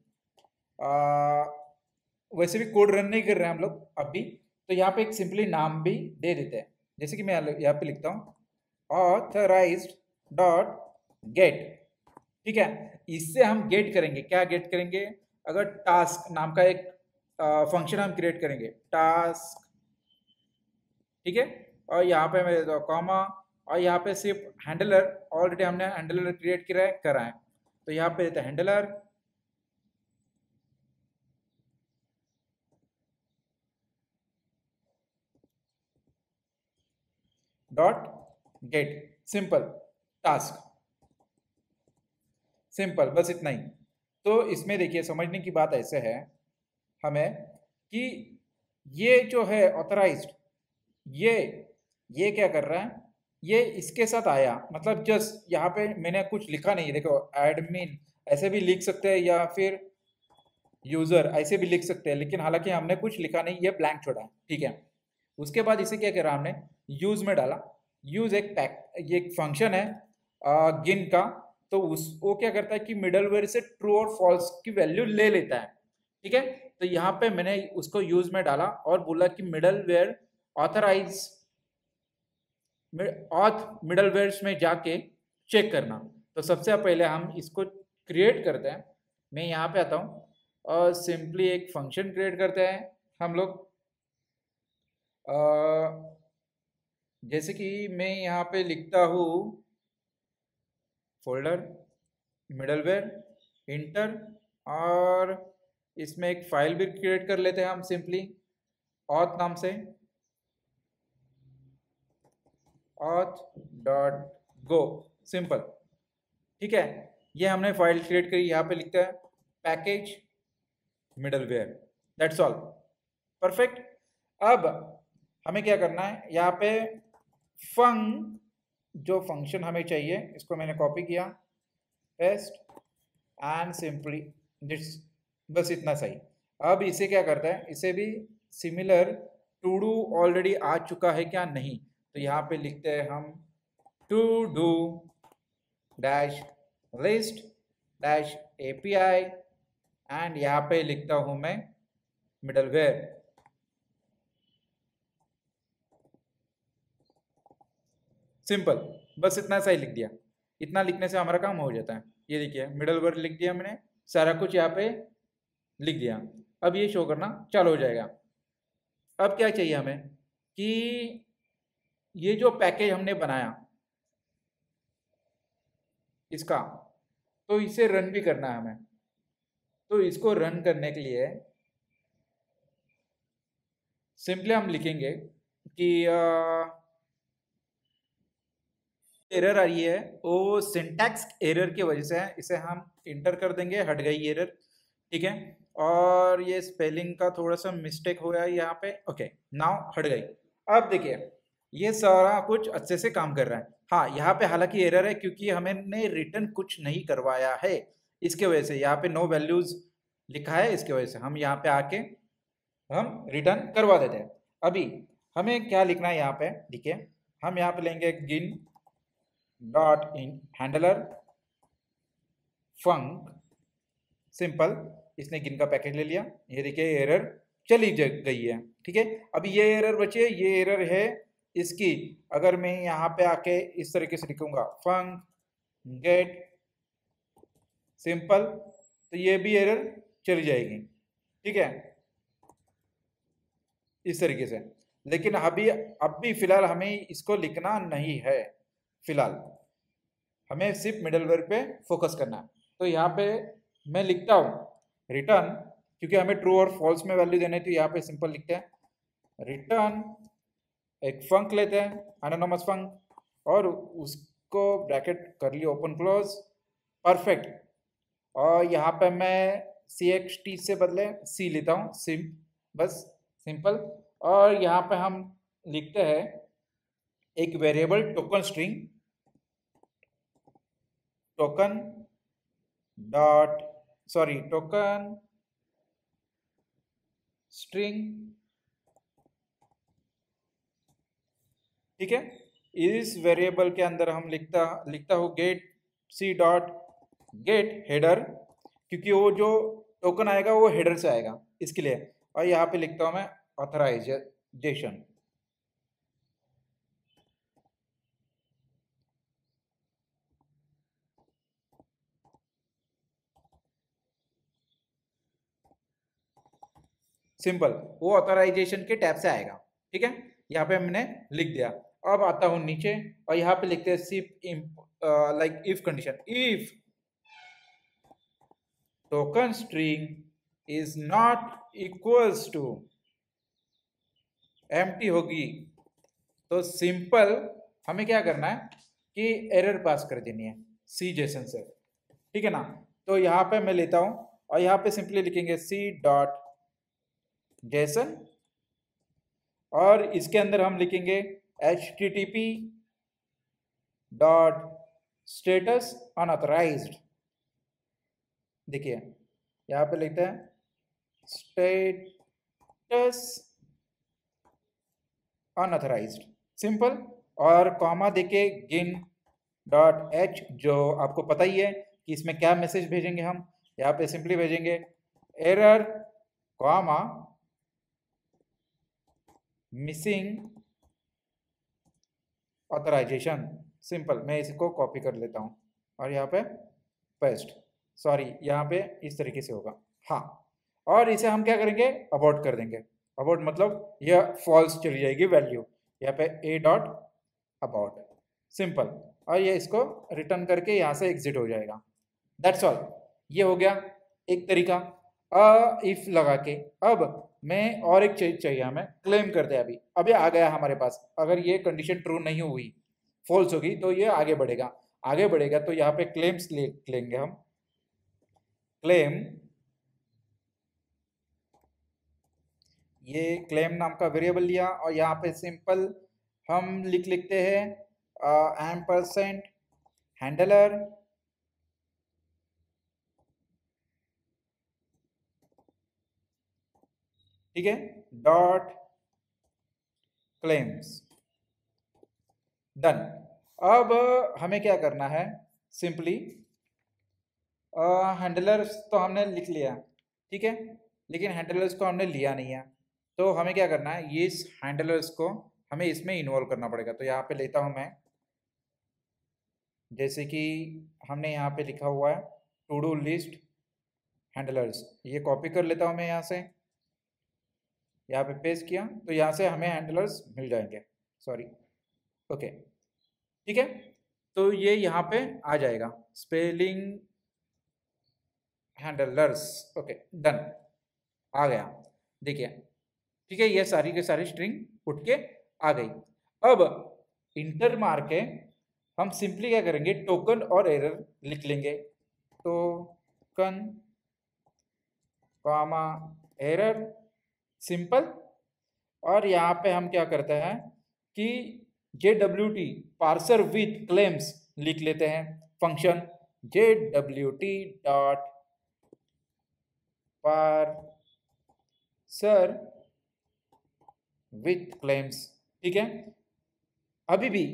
वैसे भी कोड रन नहीं कर रहे हैं हम लोग अभी, तो यहाँ पे एक सिंपली नाम भी दे देते हैं। जैसे कि मैं यहाँ पे लिखता हूँ ऑथराइज्ड डॉट गेट, ठीक है। इससे हम गेट करेंगे, क्या गेट करेंगे, अगर टास्क नाम का एक फंक्शन हम क्रिएट करेंगे, टास्क, ठीक है। और यहाँ पे मैं देता हूँ कॉमा, और यहाँ पे सिर्फ हैंडलर, ऑलरेडी हमने हैंडलर क्रिएट करा है, तो यहाँ पे देते हैं handler dot gate, simple task, simple, बस इतना ही। तो इसमें देखिए समझने की बात ऐसे है हमें कि ये जो है ऑथराइज्ड, ये ये क्या कर रहा है, ये इसके साथ आया, मतलब जस्ट यहाँ पे मैंने कुछ लिखा नहीं, देखो एडमिन ऐसे भी लिख सकते हैं या फिर यूजर ऐसे भी लिख सकते हैं, लेकिन हालांकि हमने कुछ लिखा नहीं, ये ब्लैंक छोड़ा है, ठीक है। उसके बाद इसे क्या करा हमने, यूज में डाला। यूज एक पैक, ये एक फंक्शन है गिन का, तो उस वो क्या करता है कि मिडलवेयर से ट्रू और फॉल्स की वैल्यू ले लेता है, ठीक है। तो यहाँ पे मैंने उसको यूज में डाला और बोला कि मिडलवेयर ऑथराइज, ऑथ मिडलवेयर में जाके चेक करना। तो सबसे पहले हम इसको क्रिएट करते हैं, मैं यहाँ पे आता हूँ और सिंपली एक फंक्शन क्रिएट करते हैं हम लोग। जैसे कि मैं यहाँ पे लिखता हूँ फोल्डर मिडलवेयर इंटर, और इसमें एक फाइल भी क्रिएट कर लेते हैं हम सिंपली ऑथ नाम से, ऑथ डॉट गो, सिंपल, ठीक है। ये हमने फाइल क्रिएट करी, यहाँ पे लिखता है package middleware, that's all, perfect. अब हमें क्या करना है, यहाँ पे फंग जो फंक्शन हमें चाहिए, इसको मैंने कॉपी किया, पेस्ट एंड सिंपली दिस, बस इतना सही। अब इसे क्या करता है, इसे भी सिमिलर टू डू ऑलरेडी आ चुका है क्या नहीं, तो यहाँ पे लिखते हैं हम to do dash list dash API, and यहाँ पे लिखता हूँ मैं मिडलवेयर, सिंपल, बस इतना सही लिख दिया। इतना लिखने से हमारा काम हो जाता है। ये देखिए मिडलवेयर लिख दिया मैंने, सारा कुछ यहाँ पे लिख दिया। अब ये शो करना चालू हो जाएगा। अब क्या चाहिए हमें कि ये जो पैकेज हमने बनाया इसका, तो इसे रन भी करना है हमें। तो इसको रन करने के लिए सिंपली हम लिखेंगे कि एरर आ रही है, वो सिंटैक्स एरर की वजह से है, इसे हम इंटर कर देंगे, हट गई एरर, ठीक है। और ये स्पेलिंग का थोड़ा सा मिस्टेक हो गया यहाँ पे, ओके नाउ हट गई। अब देखिए ये सारा कुछ अच्छे से काम कर रहा है। हाँ यहाँ पे हालांकि एरर है क्योंकि हमने रिटर्न कुछ नहीं करवाया है, इसके वजह से यहाँ पे नो वैल्यूज लिखा है, इसके वजह से हम यहाँ पे आके हम रिटर्न करवा देते हैं। अभी हमें क्या लिखना है यहाँ पे, देखिए हम यहाँ पे लेंगे गिन dot in handler funk, simple, इसने गिन का पैकेज ले लिया, ये देखिए एरर चली गई है, ठीक है। अभी ये एरर बची है, ये एरर है इसकी, अगर मैं यहाँ पे आके इस तरीके से लिखूंगा फंक गेट सिंपल, तो ये भी एरर चली जाएगी, ठीक है, इस तरीके से। लेकिन अभी अब भी फिलहाल हमें इसको लिखना नहीं है, फिलहाल हमें सिर्फ मिडलवेयर पे फोकस करना है। तो यहाँ पे मैं लिखता हूँ रिटर्न, क्योंकि हमें ट्रू और फॉल्स में वैल्यू देने, तो यहाँ पे सिंपल लिखते हैं रिटर्न, एक फंक लेते हैं एनोनिमस फंक, और उसको ब्रैकेट कर लिया ओपन क्लोज, परफेक्ट। और यहाँ पे मैं CXT से बदले C लेता हूँ, सिम, बस सिंपल। और यहाँ पे हम लिखते हैं एक variable token string, token dot sorry token string, ठीक है। इस वेरिएबल के अंदर हम लिखता हूँ get C dot get header, क्योंकि वो जो टोकन आएगा वो हेडर से आएगा, इसके लिए। और यहाँ पे लिखता हूँ मैं ऑथराइजेशन, सिंपल, वो ऑथराइजेशन के टैब से आएगा। ठीक है, यहाँ पे हमने लिख दिया। अब आता हूँ नीचे और यहाँ पे लिखते हैं सिप like if condition, if token string is not equals to empty होगी तो सिंपल हमें क्या करना है कि एरर पास कर देनी है सी जेसन से। ठीक है ना, तो यहाँ पे मैं लेता हूँ और यहाँ पे सिंपली लिखेंगे सी डॉट जेसन और इसके अंदर हम लिखेंगे http डॉट स्टेटस अनऑथराइज्ड। देखिए यहाँ पे लिखते हैं स्टेटस अनऑथराइज्ड, सिंपल, और कॉमा देके गिन डॉट एच, जो आपको पता ही है कि इसमें क्या मैसेज भेजेंगे हम। यहाँ पे सिंपली भेजेंगे error comma missing authorization. Simple, मैं इसको कॉपी कर लेता हूँ और यहाँ पे पेस्ट, सॉरी यहाँ पे इस तरीके से होगा। हाँ, और इसे हम क्या करेंगे, अबॉर्ट कर देंगे। अबॉर्ट मतलब यह फॉल्स चली जाएगी वैल्यू, यहाँ पे ए डॉट अबॉर्ट, सिंपल, और ये इसको रिटर्न करके यहाँ से एग्जिट हो जाएगा। दैट्स ऑल, ये हो गया एक तरीका इफ लगा के। अब मैं और एक चीज चाहिए हमें, क्लेम करते हैं। अभी अभी आ गया हमारे पास, अगर ये कंडीशन ट्रू नहीं हुई, फॉल्स होगी, तो ये आगे बढ़ेगा। आगे बढ़ेगा तो यहाँ पे क्लेम्स लेंगे हम, क्लेम, ये क्लेम नाम का वेरिएबल लिया और यहाँ पे सिंपल हम लिखते हैं एम्परसेंड हैंडलर ठीक है डॉट क्लेम्स, डन। अब हमें क्या करना है, सिंपली हैंडलर्स तो हमने लिख लिया, ठीक है, लेकिन हैंडलर्स को हमने लिया नहीं है, तो हमें क्या करना है, ये इस हैंडलर्स को हमें इसमें इन्वॉल्व करना पड़ेगा। तो यहाँ पे लेता हूँ मैं, जैसे कि हमने यहाँ पे लिखा हुआ है टू डू लिस्ट हैंडलर्स, ये कॉपी कर लेता हूँ मैं यहाँ से, यहाँ पे पेस्ट किया, तो यहाँ से हमें हैंडलर्स मिल जाएंगे, सॉरी, ओके, ठीक है। तो ये यहाँ पे आ जाएगा स्पेलिंग हैंडलर्स, ओके, डन, आ गया। देखिए, ठीक है, ये सारी के सारी स्ट्रिंग उठ के आ गई। अब इंटर मार के हम सिंपली क्या करेंगे, टोकन और एरर लिख लेंगे, टोकन कॉमा एरर, सिंपल। और यहाँ पे हम क्या करते हैं कि JWT पार्सर विथ क्लेम्स लिख लेते हैं, function JWT dot parser with claims, ठीक है। अभी भी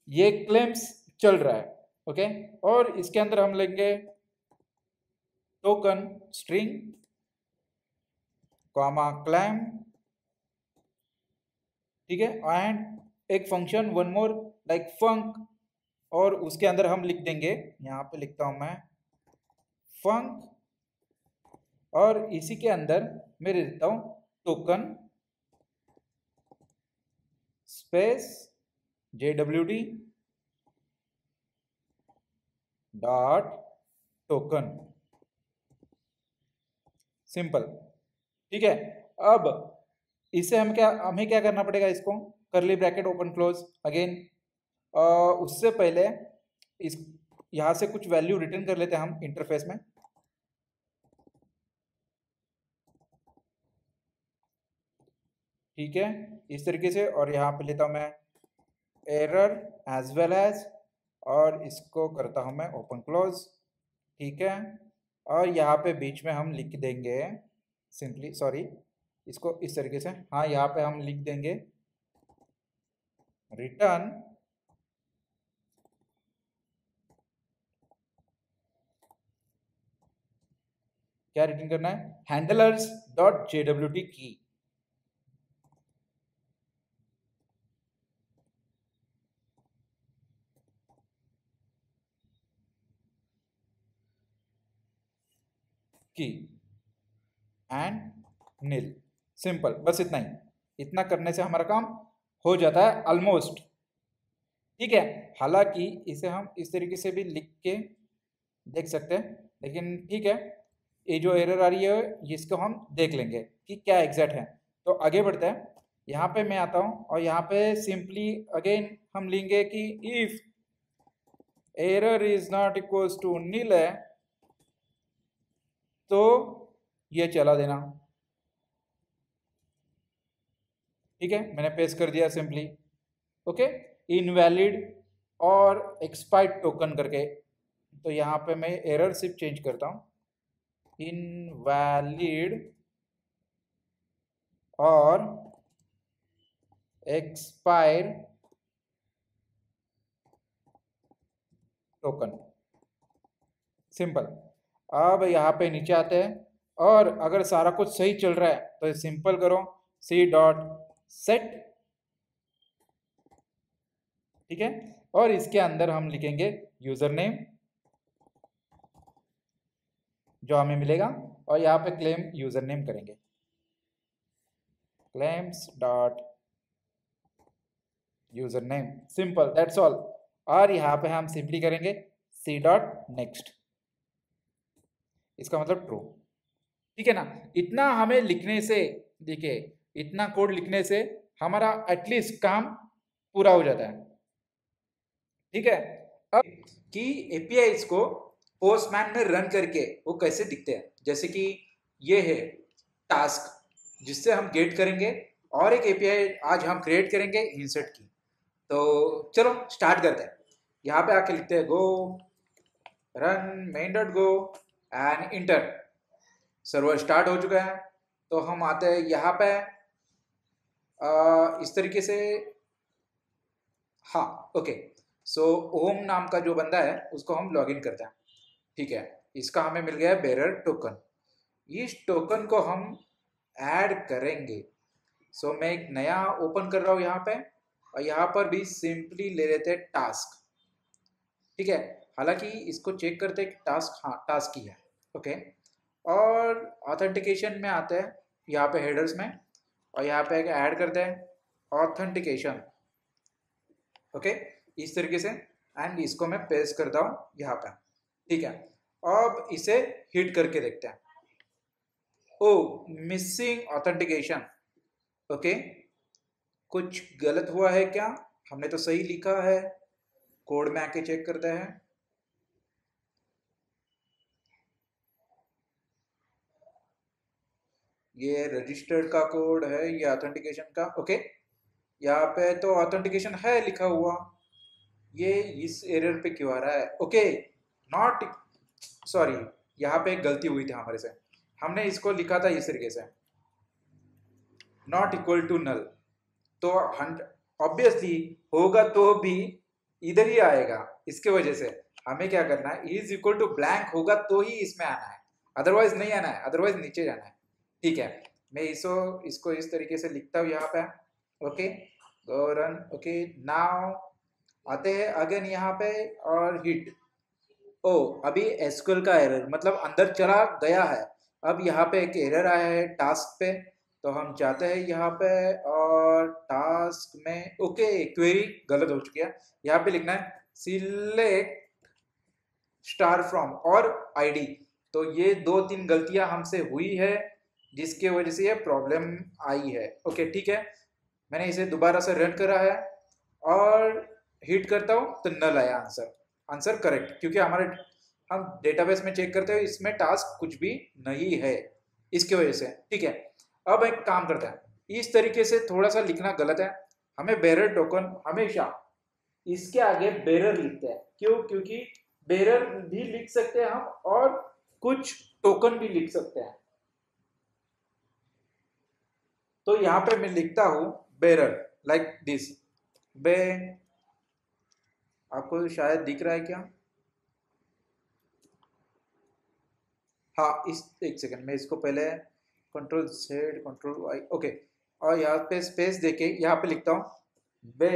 ये क्लेम्स चल रहा है, ओके, और इसके अंदर हम लेंगे टोकन स्ट्रिंग कॉमा क्लेम, ठीक है, एंड एक फंक्शन वन मोर लाइक फंक, और उसके अंदर हम लिख देंगे, यहाँ पे लिखता हूं मैं फंक, और इसी के अंदर मैं देता हूं token space JWT dot token, simple, ठीक है। अब इसे हमें क्या करना पड़ेगा, इसको करली ब्रैकेट ओपन क्लोज अगेन, उससे पहले इस यहाँ से कुछ वैल्यू रिटर्न कर लेते हैं हम इंटरफेस में, ठीक है, इस तरीके से, और यहाँ पे लेता हूँ मैं एरर एज वेल एज, और इसको करता हूँ मैं ओपन क्लोज, ठीक है, और यहाँ पे बीच में हम लिख देंगे सिंपली, सॉरी, इसको इस तरीके से, हाँ, यहाँ पे हम लिख देंगे रिटर्न क्या रिटर्न करना है, हैंडलर्स डॉट JWT की, की एंड नील, सिंपल, बस इतना ही। इतना करने से हमारा काम हो जाता है ऑलमोस्ट। ठीक है, हालांकि इसे हम इस तरीके से भी लिख के देख सकते हैं, लेकिन ठीक है, ये जो एरर आ रही है इसको हम देख लेंगे कि क्या एग्जैक्ट है। तो आगे बढ़ते हैं। यहाँ पे मैं आता हूँ और यहाँ पे सिंपली अगेन हम लेंगे कि if error is not equals to nil है तो ये चला देना। ठीक है, मैंने पेस्ट कर दिया सिंपली। ओके, इनवैलिड और एक्सपायर्ड टोकन करके, तो यहाँ पे मैं एरर सिर्फ चेंज करता हूँ, इनवैलिड और एक्सपायर टोकन, सिंपल। अब यहाँ पे नीचे आते हैं और अगर सारा कुछ सही चल रहा है तो सिंपल करो सी डॉट सेट। ठीक है, और इसके अंदर हम लिखेंगे यूजर नेम जो हमें मिलेगा, और यहाँ पे क्लेम यूजर नेम करेंगे, claims dot user name, simple, that's all. और यहाँ पे हम सिंपली करेंगे सी डॉट नेक्स्ट, इसका मतलब ट्रू। ठीक है ना, इतना हमें लिखने से, देखिए इतना कोड लिखने से हमारा एटलीस्ट काम पूरा हो जाता है। ठीक है, अब कि एपीआई को पोस्टमैन में रन करके वो कैसे दिखते हैं, जैसे कि ये है टास्क जिससे हम गेट करेंगे, और एक एपीआई आज हम क्रिएट करेंगे इंसर्ट की। तो चलो स्टार्ट करते हैं। यहाँ पे आके लिखते हैं गो run main dot go and inter. Server start हो चुका है, तो हम आते हैं यहाँ पे इस तरीके से। हाँ ओके, सो ओम नाम का जो बंदा है उसको हम लॉगिन करते हैं। ठीक है, इसका हमें मिल गया है बेरर टोकन। इस टोकन को हम ऐड करेंगे। सो मैं एक नया ओपन कर रहा हूँ यहाँ पे, और यहाँ पर भी सिंपली ले लेते हैं टास्क। ठीक है, हालांकि इसको चेक करते हैं कि टास्क, हाँ टास्क ही है। ओके, और ऑथेंटिकेशन में आते हैं यहाँ पे हेडर्स में, और यहाँ पे ऐड करते हैं ऑथेंटिकेशन। ओके, इस तरीके से, एंड इसको मैं पेस्ट करता हूँ यहाँ पे। ठीक है, अब इसे हिट करके देखते हैं। ओ मिसिंग ऑथेंटिकेशन। ओके, कुछ गलत हुआ है क्या? हमने तो सही लिखा है। कोड में आके चेक करते हैं। ये रजिस्टर्ड का कोड है, ये ऑथेंटिकेशन का। ओके, यहाँ पे तो ऑथेंटिकेशन है लिखा हुआ, ये इस एरर पे क्यों आ रहा है? ओके, नॉट, सॉरी, यहाँ पे एक गलती हुई थी हमारे से। हमने इसको लिखा था इस तरीके से, नॉट इक्वल टू नल। तो ऑब्वियसली होगा तो भी इधर ही आएगा। इसके वजह से हमें क्या करना है, इज इक्वल टू ब्लैंक होगा तो ही इसमें आना है, अदरवाइज नहीं आना है, अदरवाइज नीचे जाना है। ठीक है, मैं इसको इस तरीके से लिखता हूँ यहाँ पे। ओके, गो रन। ओके, नाउ आते हैं अगेन यहाँ पे और हिट। ओ अभी एसक्यूएल का एरर, मतलब अंदर चला गया है। अब यहाँ पे एक एरर आया है टास्क पे, तो हम जाते हैं यहाँ पे और टास्क में, ओके क्वेरी गलत हो चुकी है। यहाँ पे लिखना है सिलेक्ट स्टार फ्रॉम और आईडी। तो ये दो तीन गलतियां हमसे हुई है जिसके वजह से ये प्रॉब्लम आई है। ओके ठीक है, मैंने इसे दोबारा से रन करा है और हिट करता हूँ तो नल आया आंसर। आंसर करेक्ट, क्योंकि हमारे हम डेटाबेस में चेक करते हैं इसमें टास्क कुछ भी नहीं है, इसकी वजह से। ठीक है, अब एक काम करते हैं, इस तरीके से थोड़ा सा लिखना गलत है। हमें बेरर टोकन हमेशा इसके आगे बेरर लिखते हैं, क्यों? क्योंकि बेरर भी लिख सकते हैं हम और कुछ टोकन भी लिख सकते हैं। तो यहां पे मैं लिखता हूं बेरर लाइक दिस, बे, आपको शायद दिख रहा है क्या? हाँ, इस एक सेकंड में इसको पहले control Z control Y, okay, और यहाँ पे स्पेस देके यहाँ पे लिखता हूँ बे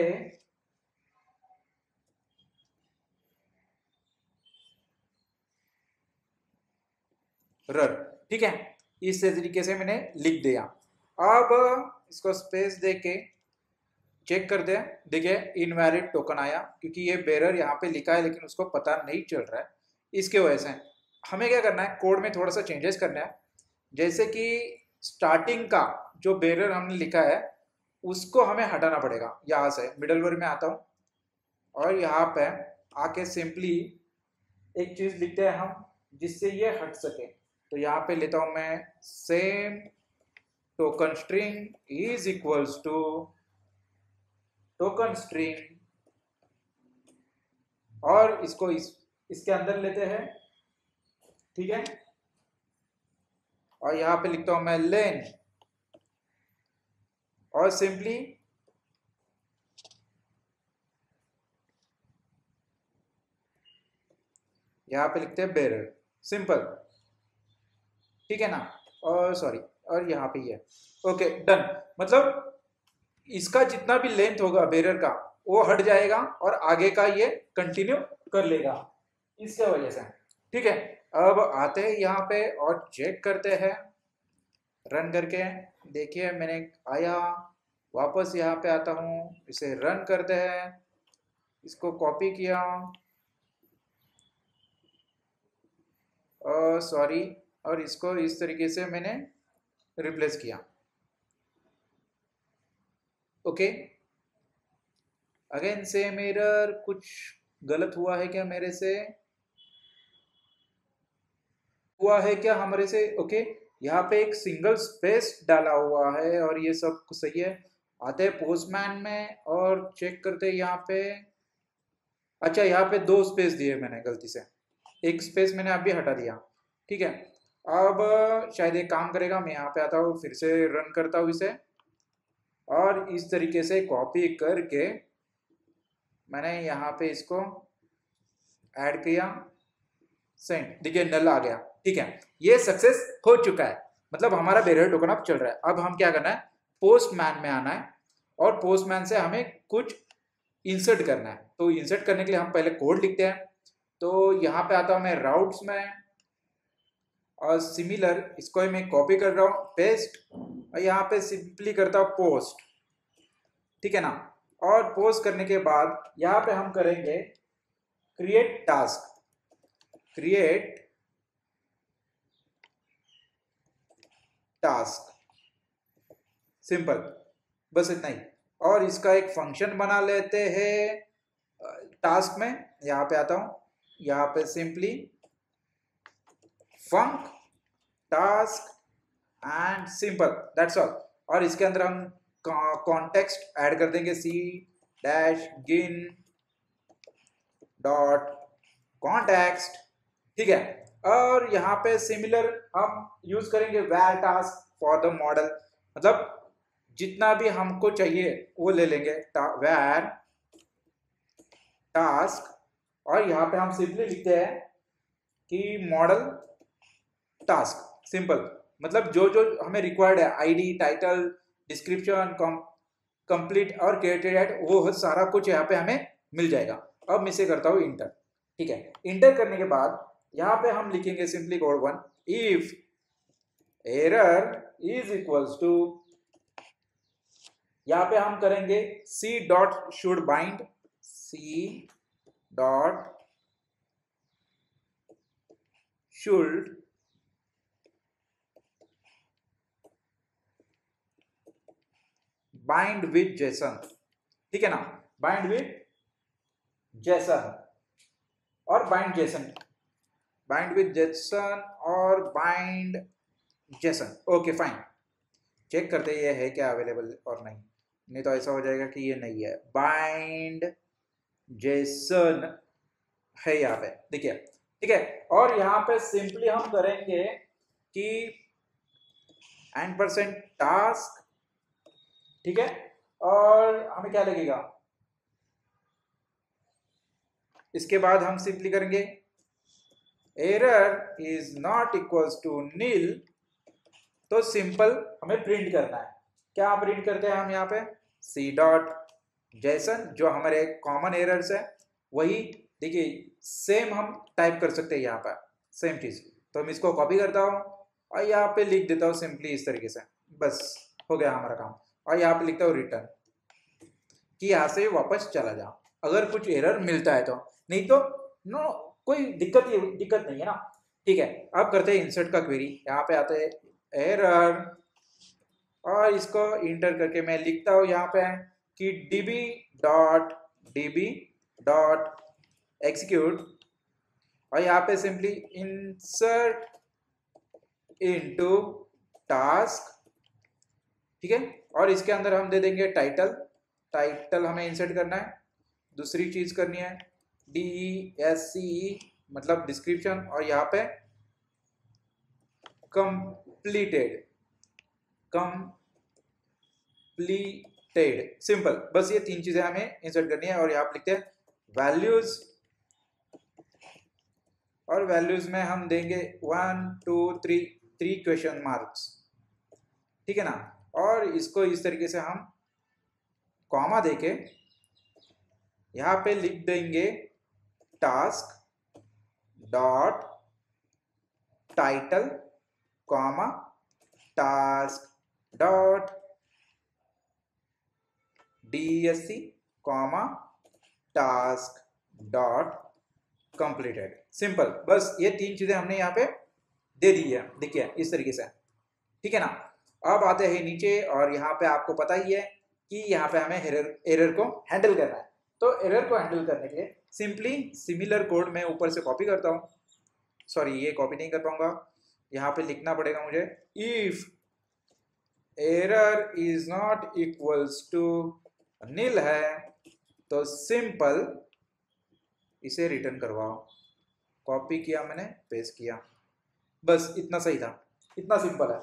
रर। ठीक है, इस तरीके से मैंने लिख दिया। अब इसको स्पेस दे के चेक कर दे, देखिए इनवैलिड टोकन आया क्योंकि ये बेरर यहाँ पे लिखा है लेकिन उसको पता नहीं चल रहा है, इसके वजह से हमें क्या करना है, कोड में थोड़ा सा चेंजेस करना है। जैसे कि स्टार्टिंग का जो बेरर हमने लिखा है उसको हमें हटाना पड़ेगा। यहाँ से मिडलवेयर में आता हूँ और यहाँ पे आके सिंपली एक चीज लिखते हैं हम जिससे ये हट सके। तो यहाँ पे लेता हूँ मैं same token string is equals to token string और इसको इसके अंदर लेते हैं, ठीक है। और यहाँ पे लिखता हूँ मैं लेन और सिंपली यहाँ पे लिखते हैं बेरर, सिंपल, ठीक है ना। और सॉरी, और यहाँ पे है, ओके डन। मतलब इसका जितना भी लेंथ होगा बेरर का वो हट जाएगा और आगे का ये कंटिन्यू कर लेगा इसके वजह से, ठीक है। अब आते हैं यहाँ पे और चेक करते हैं, रन करके देखिए मैंने आया, वापस यहाँ पे आता हूँ, इसे रन करते हैं, इसको कॉपी किया, सॉरी, और इसको इस तरीके से मैंने रिप्लेस किया, ओके। अगेन सेम एरर, कुछ गलत हुआ है क्या मेरे से, हुआ है क्या हमारे से, ओके। यहाँ पे एक सिंगल स्पेस डाला हुआ है और ये सब कुछ सही है। आते हैं पोस्टमैन में और चेक करते हैं यहाँ पे, अच्छा यहाँ पे 2 स्पेस दिए मैंने गलती से, एक स्पेस मैंने अभी हटा दिया, ठीक है। अब शायद एक काम करेगा, मैं यहाँ पे आता हूँ, फिर से रन करता हूँ इसे और इस तरीके से कॉपी करके मैंने यहाँ पे इसको ऐड किया, सेंड, देखिए नल आ गया, ठीक है। ये सक्सेस हो चुका है, मतलब हमारा बेरर टोकन अब चल रहा है। अब हम क्या करना है, पोस्टमैन में आना है और पोस्टमैन से हमें कुछ इंसर्ट करना है। तो इंसर्ट करने के लिए हम पहले कोड लिखते हैं। तो यहाँ पे आता हूँ मैं राउट्स में और सिमिलर इसको ही मैं कॉपी कर रहा हूँ, पेस्ट, और यहाँ पे सिंपली करता हूँ पोस्ट, ठीक है ना। और पोस्ट करने के बाद यहाँ पे हम करेंगे create task, create task, simple, बस इतना ही। और इसका एक फंक्शन बना लेते हैं टास्क में, यहाँ पे आता हूँ, यहाँ पे simply funk task and simple, that's all. और इसके अंदर हम कॉन्टेक्स्ट ऐड कर देंगे, सी डैश गिन डॉट कॉन्टेक्स्ट, ठीक है। और यहाँ पे सिमिलर हम यूज करेंगे वैर टास्क फॉर द मॉडल, मतलब जितना भी हमको चाहिए वो ले लेंगे, वैर टास्क, और यहाँ पे हम सिंपली लिखते हैं कि मॉडल टास्क, सिंपल, मतलब जो जो हमें रिक्वायर्ड है, आईडी, टाइटल, डिस्क्रिप्शन, कंप्लीट और क्रिएटेड एट, वो सारा कुछ यहाँ पे हमें मिल जाएगा। अब मैं इसे करता हूँ इंटर, ठीक है। इंटर करने के बाद यहाँ पे हम लिखेंगे simply code 1, if error is equals to, यहाँ पे हम करेंगे c dot should bind, c dot should bind with JSON, ठीक है ना, बाइंड विथ जेसन और bind JSON, bind with JSON और bind JSON, okay fine. Check करते हैं ये है क्या अवेलेबल और नहीं, नहीं तो ऐसा हो जाएगा कि ये नहीं है, बाइंड जेसन है यहाँ पे, देखिए, ठीक है। और यहाँ पे सिंपली हम करेंगे कि %, टास्क, ठीक है। और हमें क्या लगेगा, इसके बाद हम सिंपली करेंगे error is not equals to nil, तो सिंपल हमें प्रिंट करना है। क्या प्रिंट करते हैं हम यहाँ पे, सी डॉट जेसन, जो हमारे कॉमन एरर्स है वही, देखिए सेम हम टाइप कर सकते हैं यहाँ पर, सेम चीज। तो मैं इसको कॉपी करता हूँ और यहाँ पे लिख देता हूँ सिंपली इस तरीके से, बस हो गया हमारा काम। और यहाँ पे लिखता हूँ रिटर्न, कि यहाँ से वापस चला जाओ अगर कुछ एरर मिलता है तो, नहीं तो नो कोई दिक्कत नहीं है ना। ठीक है, अब करते हैं इंसर्ट का क्वेरी। यहाँ पे आते हैं एरर, और इसको इंटर करके मैं लिखता हूँ यहाँ पे कि db.execute, और यहाँ पे सिंपली इंसर्ट इनटू टास्क। ठीक है, और इसके अंदर हम दे देंगे टाइटल हमें इंसर्ट करना है। दूसरी चीज करनी है DESCE मतलब डिस्क्रिप्शन, और यहाँ पे कंप्लीटेड सिंपल। बस ये 3 चीजें हमें इंसर्ट करनी है। और यहाँ पे लिखते हैं वैल्यूज, और वैल्यूज में हम देंगे 1 2 3 क्वेश्चन मार्क्स। ठीक है ना, और इसको इस तरीके से हम कॉमा देके यहाँ पे लिख देंगे task dot title comma task dot DESC comma task dot completed. Simple, बस ये 3 चीजें हमने यहाँ पे दे दी है, देखिए इस तरीके से। ठीक है ना, अब आते हैं नीचे, और यहाँ पे आपको पता ही है कि यहाँ पे हमें एरर को हैंडल करना है। तो एरर को हैंडल करने के लिए सिंपली सिमिलर कोड मैं ऊपर से कॉपी करता हूँ। सॉरी, ये कॉपी नहीं कर पाऊंगा, यहाँ पे लिखना पड़ेगा मुझे। If error is not equals to nil है तो सिंपल इसे रिटर्न करवाओ। कॉपी किया मैंने, पेस्ट किया, बस इतना सही था, इतना सिंपल है।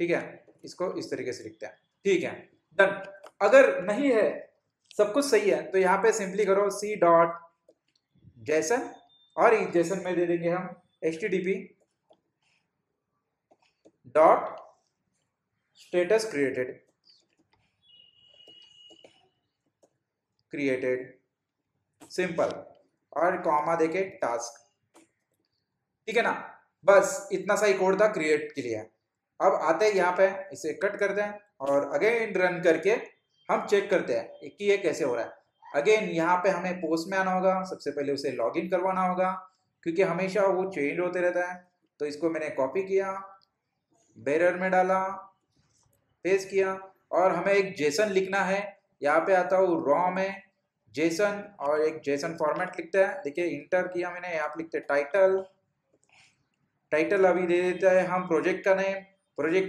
ठीक है, इसको इस तरीके से लिखते हैं। ठीक है, डन। अगर नहीं है, सब कुछ सही है, तो यहाँ पे सिंपली करो c.json, और इस जेसन में दे देंगे हम http dot status created simple, और कॉमा देके टास्क। ठीक है ना, बस इतना सा ही कोड था क्रिएट के लिए। अब आते हैं यहाँ पे, इसे कट करते हैं और अगेन रन करके हम चेक करते हैं कि ये कैसे हो रहा है। अगेन यहाँ पे हमें पोस्ट में आना होगा, सबसे पहले उसे लॉगिन करवाना होगा, क्योंकि हमेशा वो चेंज होते रहता है। तो इसको मैंने कॉपी किया, बेरर में डाला, पेस्ट किया, और हमें एक जेसन लिखना है। यहाँ पे आता हूँ रॉ में जेसन, और एक जेसन फॉर्मेट लिखता है। देखिए इंटर किया मैंने, यहाँ पे लिखते टाइटल अभी दे देता है हम प्रोजेक्ट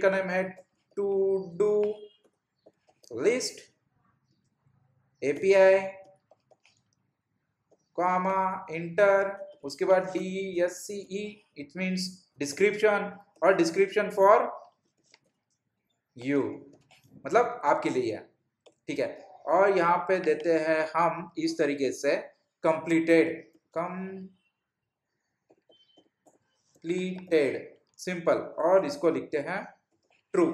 का नेम है to do list API comma enter, उसके बाद DESCE इट मींस डिस्क्रिप्शन, और डिस्क्रिप्शन फॉर यू मतलब आपके लिए है। ठीक है, और यहाँ पे देते हैं हम इस तरीके से कंप्लीटेड सिंपल, और इसको लिखते हैं ट्रू।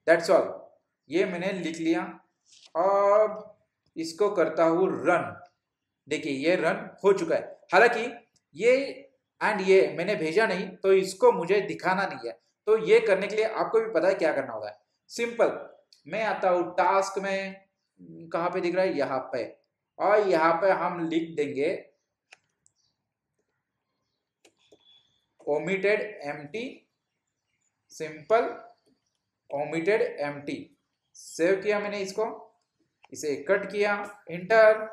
दैट्स ऑल, ये मैंने लिख लिया। अब इसको करता हूँ रन। देखिए ये रन हो चुका है, हालांकि ये मैंने भेजा नहीं, तो इसको मुझे दिखाना नहीं है। तो ये करने के लिए आपको भी पता है क्या करना होगा। सिंपल, मैं आता हूँ टास्क में, कहाँ पे दिख रहा है, यहाँ पे, और यहाँ पे हम लिख देंगे omitted empty, simple omitted empty। Save किया मैंने इसको, इसे कट किया, इंटर।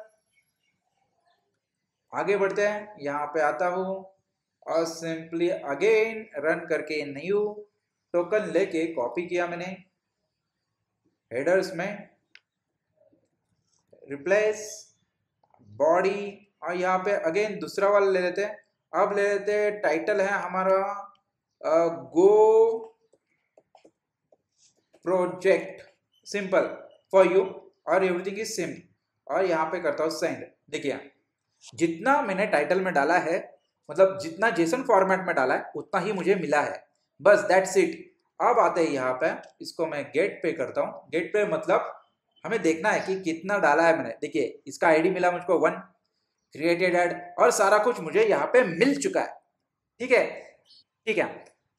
आगे बढ़ते हैं, यहाँ पे आता हूँ और सिंपली अगेन रन करके न्यू टोकन लेके कॉपी किया मैंने हेडर्स में, रिप्लेस बॉडी, और यहाँ पे अगेन दूसरा वाला ले लेते हैं। अब ले लेते हैं, टाइटल है हमारा गो प्रोजेक्ट सिंपल फॉर यू, और एवरीथिंग इज सेम, और यहाँ पे करता हूँ सेंड। देखिए जितना मैंने टाइटल में डाला है, मतलब जितना जेसन फॉर्मेट में डाला है, उतना ही मुझे मिला है, बस दैट्स इट। अब आते हैं यहाँ पे, इसको मैं गेट पे करता हूँ। गेट पे मतलब हमें देखना है कि कितना डाला है मैंने। देखिए इसका आईडी मिला मुझको 1, क्रिएटेड ऐड, और सारा कुछ मुझे यहाँ पे मिल चुका है। ठीक है, ठीक है,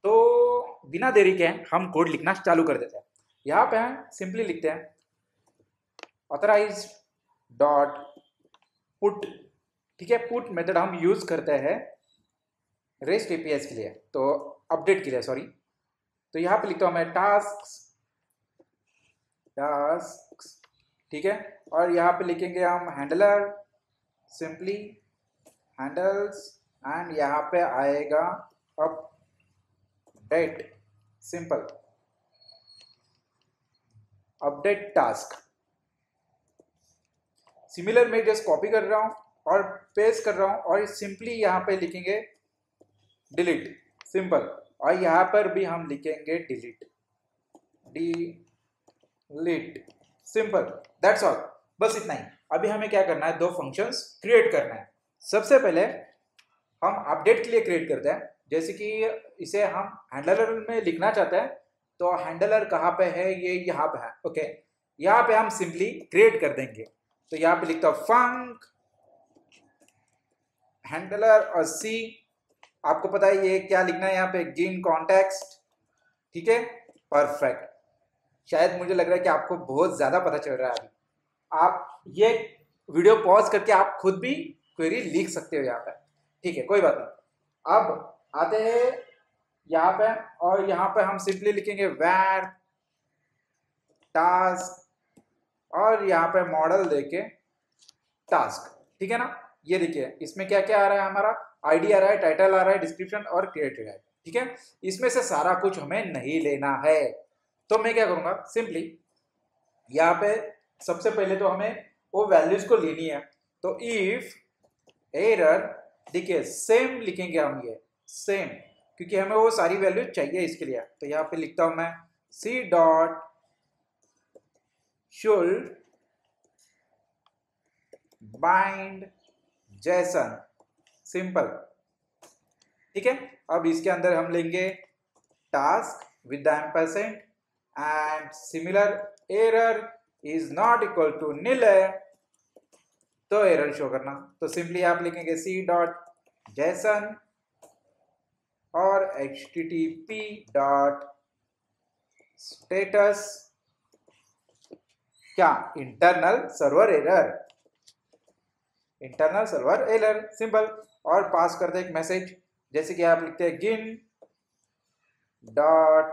तो बिना देरी के हम कोड लिखना चालू कर देते हैं। यहाँ पे हम सिंपली लिखते हैं ऑथराइज डॉट पुट। ठीक है, पुट मेथड हम यूज करते हैं रेस्ट एपीआई के लिए, तो अपडेट के लिए सॉरी। तो यहाँ पे लिखता हूँ मैं टास्क, ठीक है, और यहाँ पे लिखेंगे हम हैंडलर, सिंपली हैंडल्स, एंड यहाँ पे आएगा update, simple update task. Similar मैं जस्ट कॉपी कर रहा हूँ और पेस्ट कर रहा हूँ, और सिंपली यहाँ पे लिखेंगे डिलीट, सिंपल, और यहाँ पर भी हम लिखेंगे delete, delete, simple, that's all, बस इतना ही। अभी हमें क्या करना है, दो फंक्शंस क्रिएट करना है। सबसे पहले हम अपडेट के लिए क्रिएट करते हैं, जैसे कि इसे हम हैंडलर में लिखना चाहते हैं, तो हैंडलर कहाँ पे है, ये यहाँ पे है, ओके। यहाँ पे हम सिंपली क्रिएट कर देंगे, तो यहाँ पे लिखता हूँ फंक हैंडलर और सी, आपको पता है ये क्या लिखना है यहाँ पे, गिन कॉन्टेक्स्ट, ठीक है, परफेक्ट। शायद मुझे लग रहा है कि आपको बहुत ज्यादा पता चल रहा है अभी। आप ये वीडियो पॉज करके आप खुद भी क्वेरी लिख सकते हो यहाँ पे, ठीक है, कोई बात नहीं। अब आते हैं यहाँ पे, और यहाँ पे हम सिंपली लिखेंगे where टास्क, और यहाँ पे मॉडल देके टास्क, ठीक है ना। ये देखिए इसमें क्या क्या आ रहा है, हमारा आईडी आ रहा है, टाइटल आ रहा है, डिस्क्रिप्शन और क्रिएटेड है, ठीक है। इसमें से सारा कुछ हमें नहीं लेना है, तो मैं क्या करूंगा, सिंपली यहाँ पे सबसे पहले तो हमें वो वैल्यूज को लेनी है, तो इफ एरर, देखिए सेम लिखेंगे हम, ये सेम, क्योंकि हमें वो सारी वैल्यू चाहिए इसके लिए। तो यहाँ पे लिखता हूं मैं c dot should bind JSON, simple, ठीक है। अब इसके अंदर हम लेंगे task with the ampersand, and similar error is not equal to nil है, तो एरर शो करना। तो सिंपली आप लिखेंगे सी डॉट जेसन और http डॉट स्टेटस, क्या, internal server error, internal server error, simple, और पास करते एक मैसेज, जैसे कि आप लिखते हैं गिन डॉट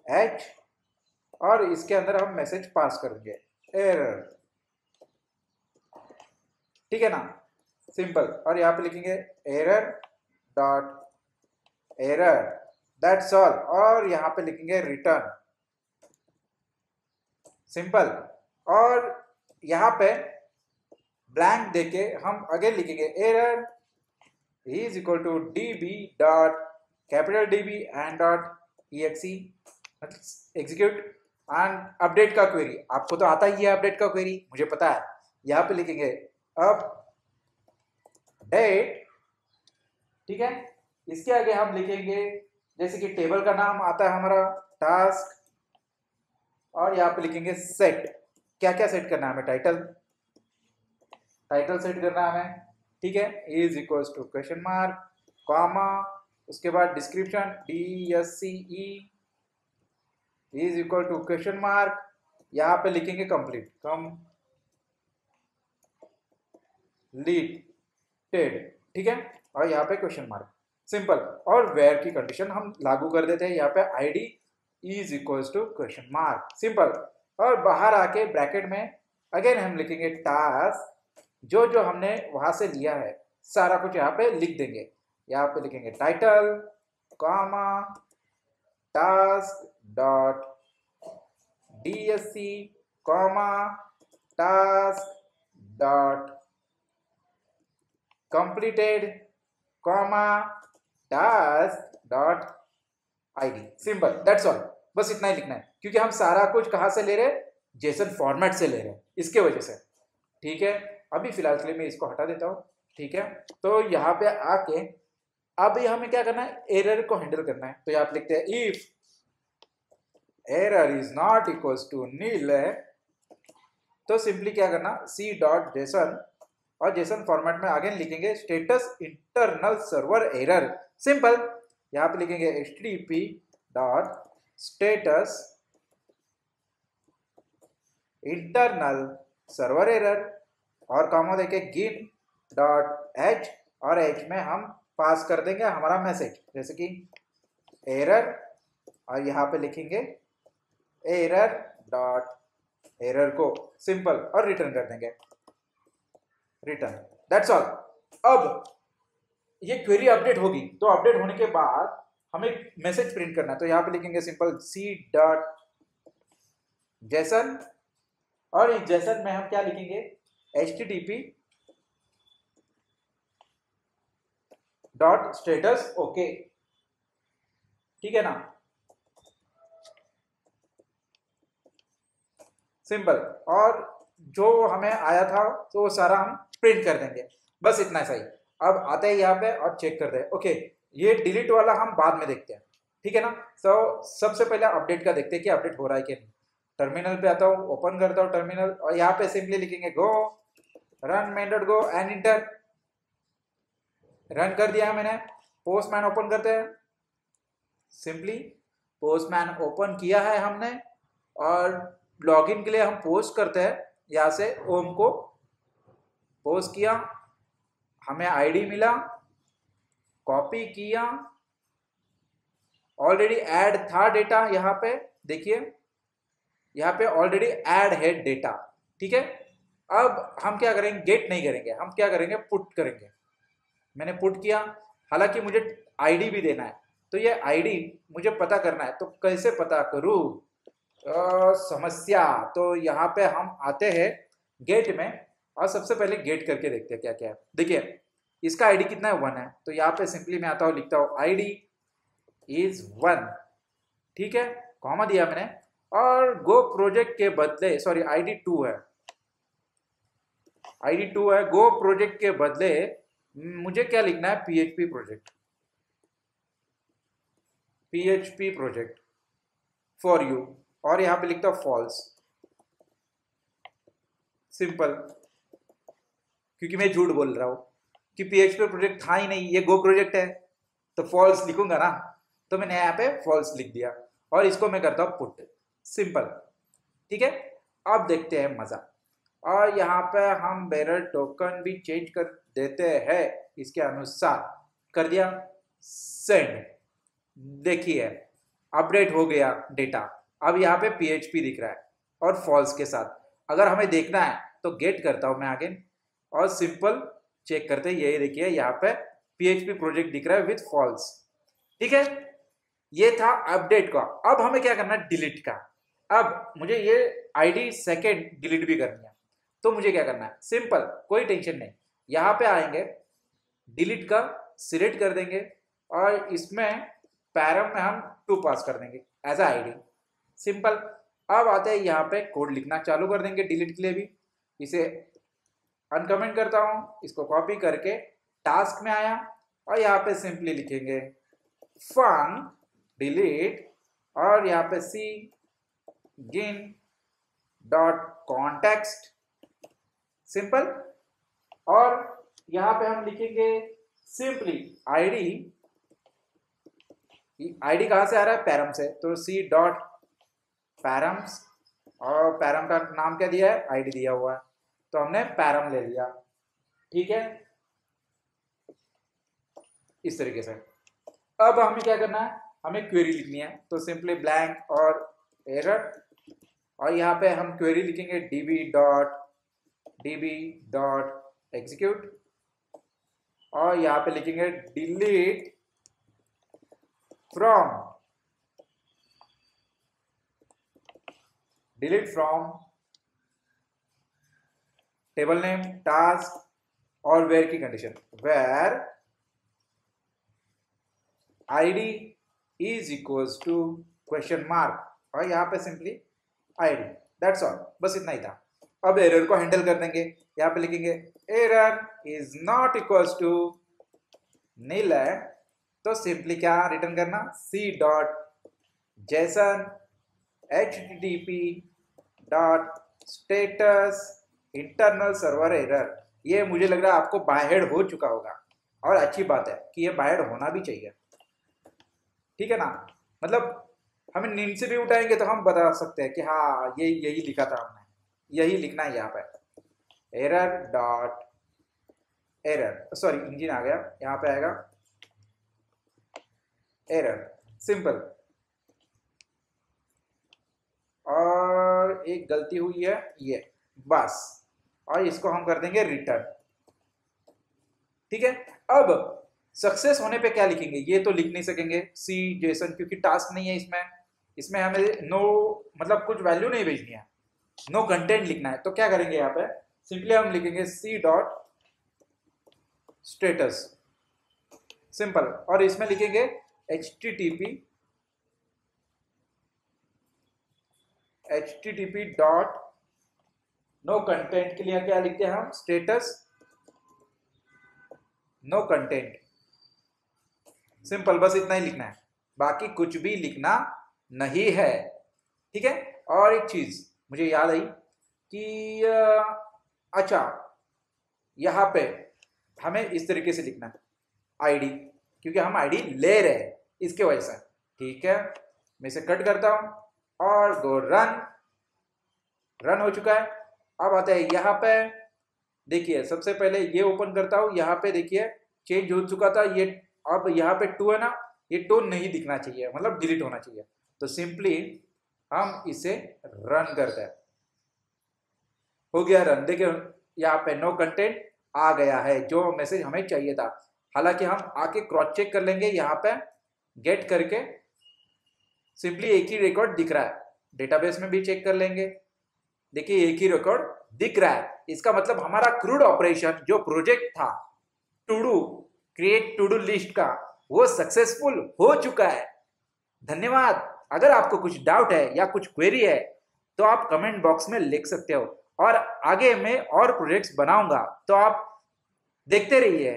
h, और इसके अंदर हम मैसेज पास करेंगे एरर, ठीक है ना, सिंपल, और यहाँ पे लिखेंगे error dot error, that's all, और यहाँ पे लिखेंगे रिटर्न, सिंपल, और यहाँ पे ब्लैंक देके हम अगेन लिखेंगे error is equal to db dot capital DB and dot exe execute and update का क्वेरी, आपको तो आता ही है अपडेट का क्वेरी, मुझे पता है। यहाँ पे लिखेंगे अपडेट, ठीक है, इसके आगे हम लिखेंगे जैसे कि टेबल का नाम आता है हमारा टास्क, और यहाँ पे लिखेंगे सेट, क्या क्या सेट करना है हमें, टाइटल, टाइटल सेट करना है हमें, ठीक है, is equals to question mark, comma, उसके बाद description DSCE is equal to question mark, यहाँ पे लिखेंगे कंप्लीट, कंप्लीटेड, ठीक है, और यहाँ पे क्वेश्चन मार्क, सिंपल, और वेयर की कंडीशन हम लागू कर देते हैं, यहाँ पे ID is equals to question mark, simple, और बाहर आके ब्रैकेट में अगेन हम लिखेंगे टास्क, जो जो हमने वहां से लिया है सारा कुछ यहाँ पे लिख देंगे, यहाँ पे लिखेंगे title, comma, task dot DSC, comma, task dot completed, comma, task dot ID, simple, that's all, बस इतना ही लिखना है, क्योंकि हम सारा कुछ कहां से ले रहे हैं, जेसन फॉर्मेट से ले रहे हैं, इसके वजह से, ठीक है। अभी फिलहाल के लिए मैं इसको हटा देता हूं, ठीक है। तो यहाँ पे आके अब हमें क्या करना है, एरर को हैंडल करना है, तो यहाँ पे लिखते हैं if error is not equals to nil, तो सिंपली क्या करना, सी डॉट जेसन, और जेसन फॉर्मेट में आगे लिखेंगे status internal server error, simple, यहाँ पे लिखेंगे http dot status internal server error और कॉमा देके गिन डॉट एच, और एच में हम पास कर देंगे हमारा मैसेज, जैसे कि एरर, और यहाँ पे लिखेंगे एरर डॉट एरर को सिंपल और रिटर्न कर देंगे, रिटर्न, दैट्स ऑल। अब ये क्वेरी अपडेट होगी, तो अपडेट होने के बाद हमें मैसेज प्रिंट करना है, तो यहाँ पे लिखेंगे सिंपल सी डॉट जेसन, और इस जेसन में हम क्या लिखेंगे http डॉट स्टेटस ओके, ठीक है ना, सिंपल। और जो हमें आया था तो वो सारा हम प्रिंट कर देंगे, बस इतना सही। अब आते हैं यहाँ पे और चेक करते हैं। ओके, ये डिलीट वाला हम बाद में देखते हैं, ठीक है ना। तो सबसे पहले अपडेट का देखते हैं कि अपडेट हो रहा है कि नहीं। टर्मिनल पे आता हूँ, ओपन करता हूँ टर्मिनल, और यहाँ पे सिंपली लिखेंगे गो run main dot go and inter, run कर दिया मैंने। पोस्टमैन ओपन करते हैं, सिंपली पोस्टमैन ओपन किया है हमने, और लॉगिन के लिए हम पोस्ट करते हैं, यहाँ से ओम को पोस्ट किया, हमें आईडी मिला, कॉपी किया, ऑलरेडी ऐड था डेटा, यहाँ पे देखिए, यहाँ पे ऑलरेडी ऐड है डेटा, ठीक है। अब हम क्या करेंगे, गेट नहीं करेंगे, हम क्या करेंगे, पुट करेंगे। मैंने पुट किया, हालांकि मुझे आईडी भी देना है, तो ये आईडी मुझे पता करना है, तो कैसे पता करूँ, समस्या। तो यहाँ पे हम आते हैं गेट में, और सबसे पहले गेट करके देखते हैं क्या क्या है। देखिए इसका आईडी कितना है, 1 है, तो यहाँ पे सिंपली मैं आता हूँ, लिखता हूँ आईडी इज 1, ठीक है, कॉमा दिया मैंने, और गो प्रोजेक्ट के बदले, सॉरी आईडी 2 है, आईडी 2 है, गो प्रोजेक्ट के बदले मुझे क्या लिखना है, PHP project, PHP project for you, और यहाँ पे लिखता हूँ फॉल्स, सिंपल, क्योंकि मैं झूठ बोल रहा हूँ कि पीएचपी प्रोजेक्ट था ही नहीं, ये गो प्रोजेक्ट है, तो फॉल्स लिखूंगा ना, तो मैंने यहाँ पे फॉल्स लिख दिया, और इसको मैं करता हूँ पुट, सिंपल, ठीक है। अब देखते हैं मजा, और यहाँ पे हम बेरर टोकन भी चेंज कर देते हैं इसके अनुसार, कर दिया, सेंड, देखिए अपडेट हो गया डेटा। अब यहाँ पे पीएचपी दिख रहा है और फॉल्स के साथ, अगर हमें देखना है तो गेट करता हूँ मैं आगे, और सिंपल चेक करते हैं, यही देखिए यहाँ पे पीएचपी प्रोजेक्ट दिख रहा है विथ फॉल्स, ठीक है। ये था अपडेट का। अब हमें क्या करना है, डिलीट का। अब मुझे ये आईडी सेकेंड डिलीट भी करनी है, तो मुझे क्या करना है, सिंपल, कोई टेंशन नहीं, यहाँ पे आएंगे, डिलीट का सिलेक्ट कर देंगे, और इसमें पैरम में हम 2 पास कर देंगे एज आईडी, सिंपल। अब आते हैं यहाँ पे कोड लिखना चालू कर देंगे डिलीट के लिए भी, इसे अनकमेंट करता हूँ, इसको कॉपी करके टास्क में आया, और यहाँ पे सिंपली लिखेंगे फन डिलीट, और यहाँ पे सी गिन डॉट कॉन्टेक्स्ट, सिंपल, और यहाँ पे हम लिखेंगे सिंपली आईडी, आईडी कहाँ से आ रहा है, पैरम से, तो सी डॉट पैरम्स, और पैरम का नाम क्या दिया है, आईडी दिया हुआ है, तो हमने पैरम ले लिया, ठीक है, इस तरीके से। अब हमें क्या करना है, हमें क्वेरी लिखनी है, तो सिंपली ब्लैंक और एरर, और यहाँ पे हम क्वेरी लिखेंगे db डॉट एग्जीक्यूट, और यहाँ पे लिखेंगे delete from table name task और वेयर की condition, where ID is equals to question mark, और यहाँ पे सिंपली आईडी, दैट्स ऑल, बस इतना ही था। अब एरर को हैंडल कर देंगे, यहाँ पे लिखेंगे error is not equals to nil है, तो सिंपली क्या रिटर्न करना, c dot JSON http dot status internal server error. ये मुझे लग रहा है आपको बाय हेड हो चुका होगा, और अच्छी बात है कि ये बाय हेड होना भी चाहिए। ठीक है ना। मतलब हमें नींद से भी उठाएंगे तो हम बता सकते हैं कि हाँ ये यही लिखा था हमने, यही लिखना है यहाँ पे। Error dot error, sorry engine आ गया, यहाँ पे आएगा एरर, सिंपल। और एक गलती हुई है ये, बस, और इसको हम कर देंगे रिटर्न। ठीक है, अब सक्सेस होने पे क्या लिखेंगे, ये तो लिख नहीं सकेंगे सी जेसन, क्योंकि टास्क नहीं है इसमें। इसमें हमें नो मतलब कुछ वैल्यू नहीं भेजनी है, नो कंटेंट लिखना है। तो क्या करेंगे यहाँ पे, सिंपली हम लिखेंगे सी डॉट स्टेटस, सिंपल। और इसमें लिखेंगे http डॉट नो कंटेंट के लिए क्या लिखते हैं हम, स्टेटस नो कंटेंट, सिंपल। बस इतना ही लिखना है, बाकी कुछ भी लिखना नहीं है। ठीक है। और एक चीज मुझे याद आई कि अच्छा, यहाँ पे हमें इस तरीके से लिखना है आईडी, क्योंकि हम आईडी ले रहे हैं इसके वजह से। ठीक है, मैं इसे कट करता हूं और गो रन। रन हो चुका है। अब आता है यहाँ पे, देखिए सबसे पहले ये ओपन करता हूं, यहाँ पे देखिए चेंज हो चुका था ये। अब यहाँ पे 2 है ना, ये 2 नहीं दिखना चाहिए, मतलब डिलीट होना चाहिए। तो सिंपली हम इसे रन करते हैं, हो गया रन। देखिए यहाँ पे नो कंटेंट आ गया है, जो मैसेज हमें चाहिए था। हालांकि हम आके क्रॉस चेक कर लेंगे, यहाँ पे गेट करके सिंपली एक ही रिकॉर्ड दिख रहा है। डेटाबेस में भी चेक कर लेंगे, देखिए एक ही रिकॉर्ड दिख रहा है। इसका मतलब हमारा क्रूड ऑपरेशन जो प्रोजेक्ट था to do create to do list का, वो सक्सेसफुल हो चुका है। धन्यवाद। अगर आपको कुछ डाउट है या कुछ क्वेरी है तो आप कमेंट बॉक्स में लिख सकते हो, और आगे मैं और प्रोजेक्ट्स बनाऊंगा, तो आप देखते रहिए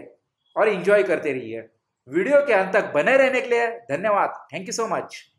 और एंजॉय करते रहिए। वीडियो के अंत तक बने रहने के लिए धन्यवाद। Thank you so much.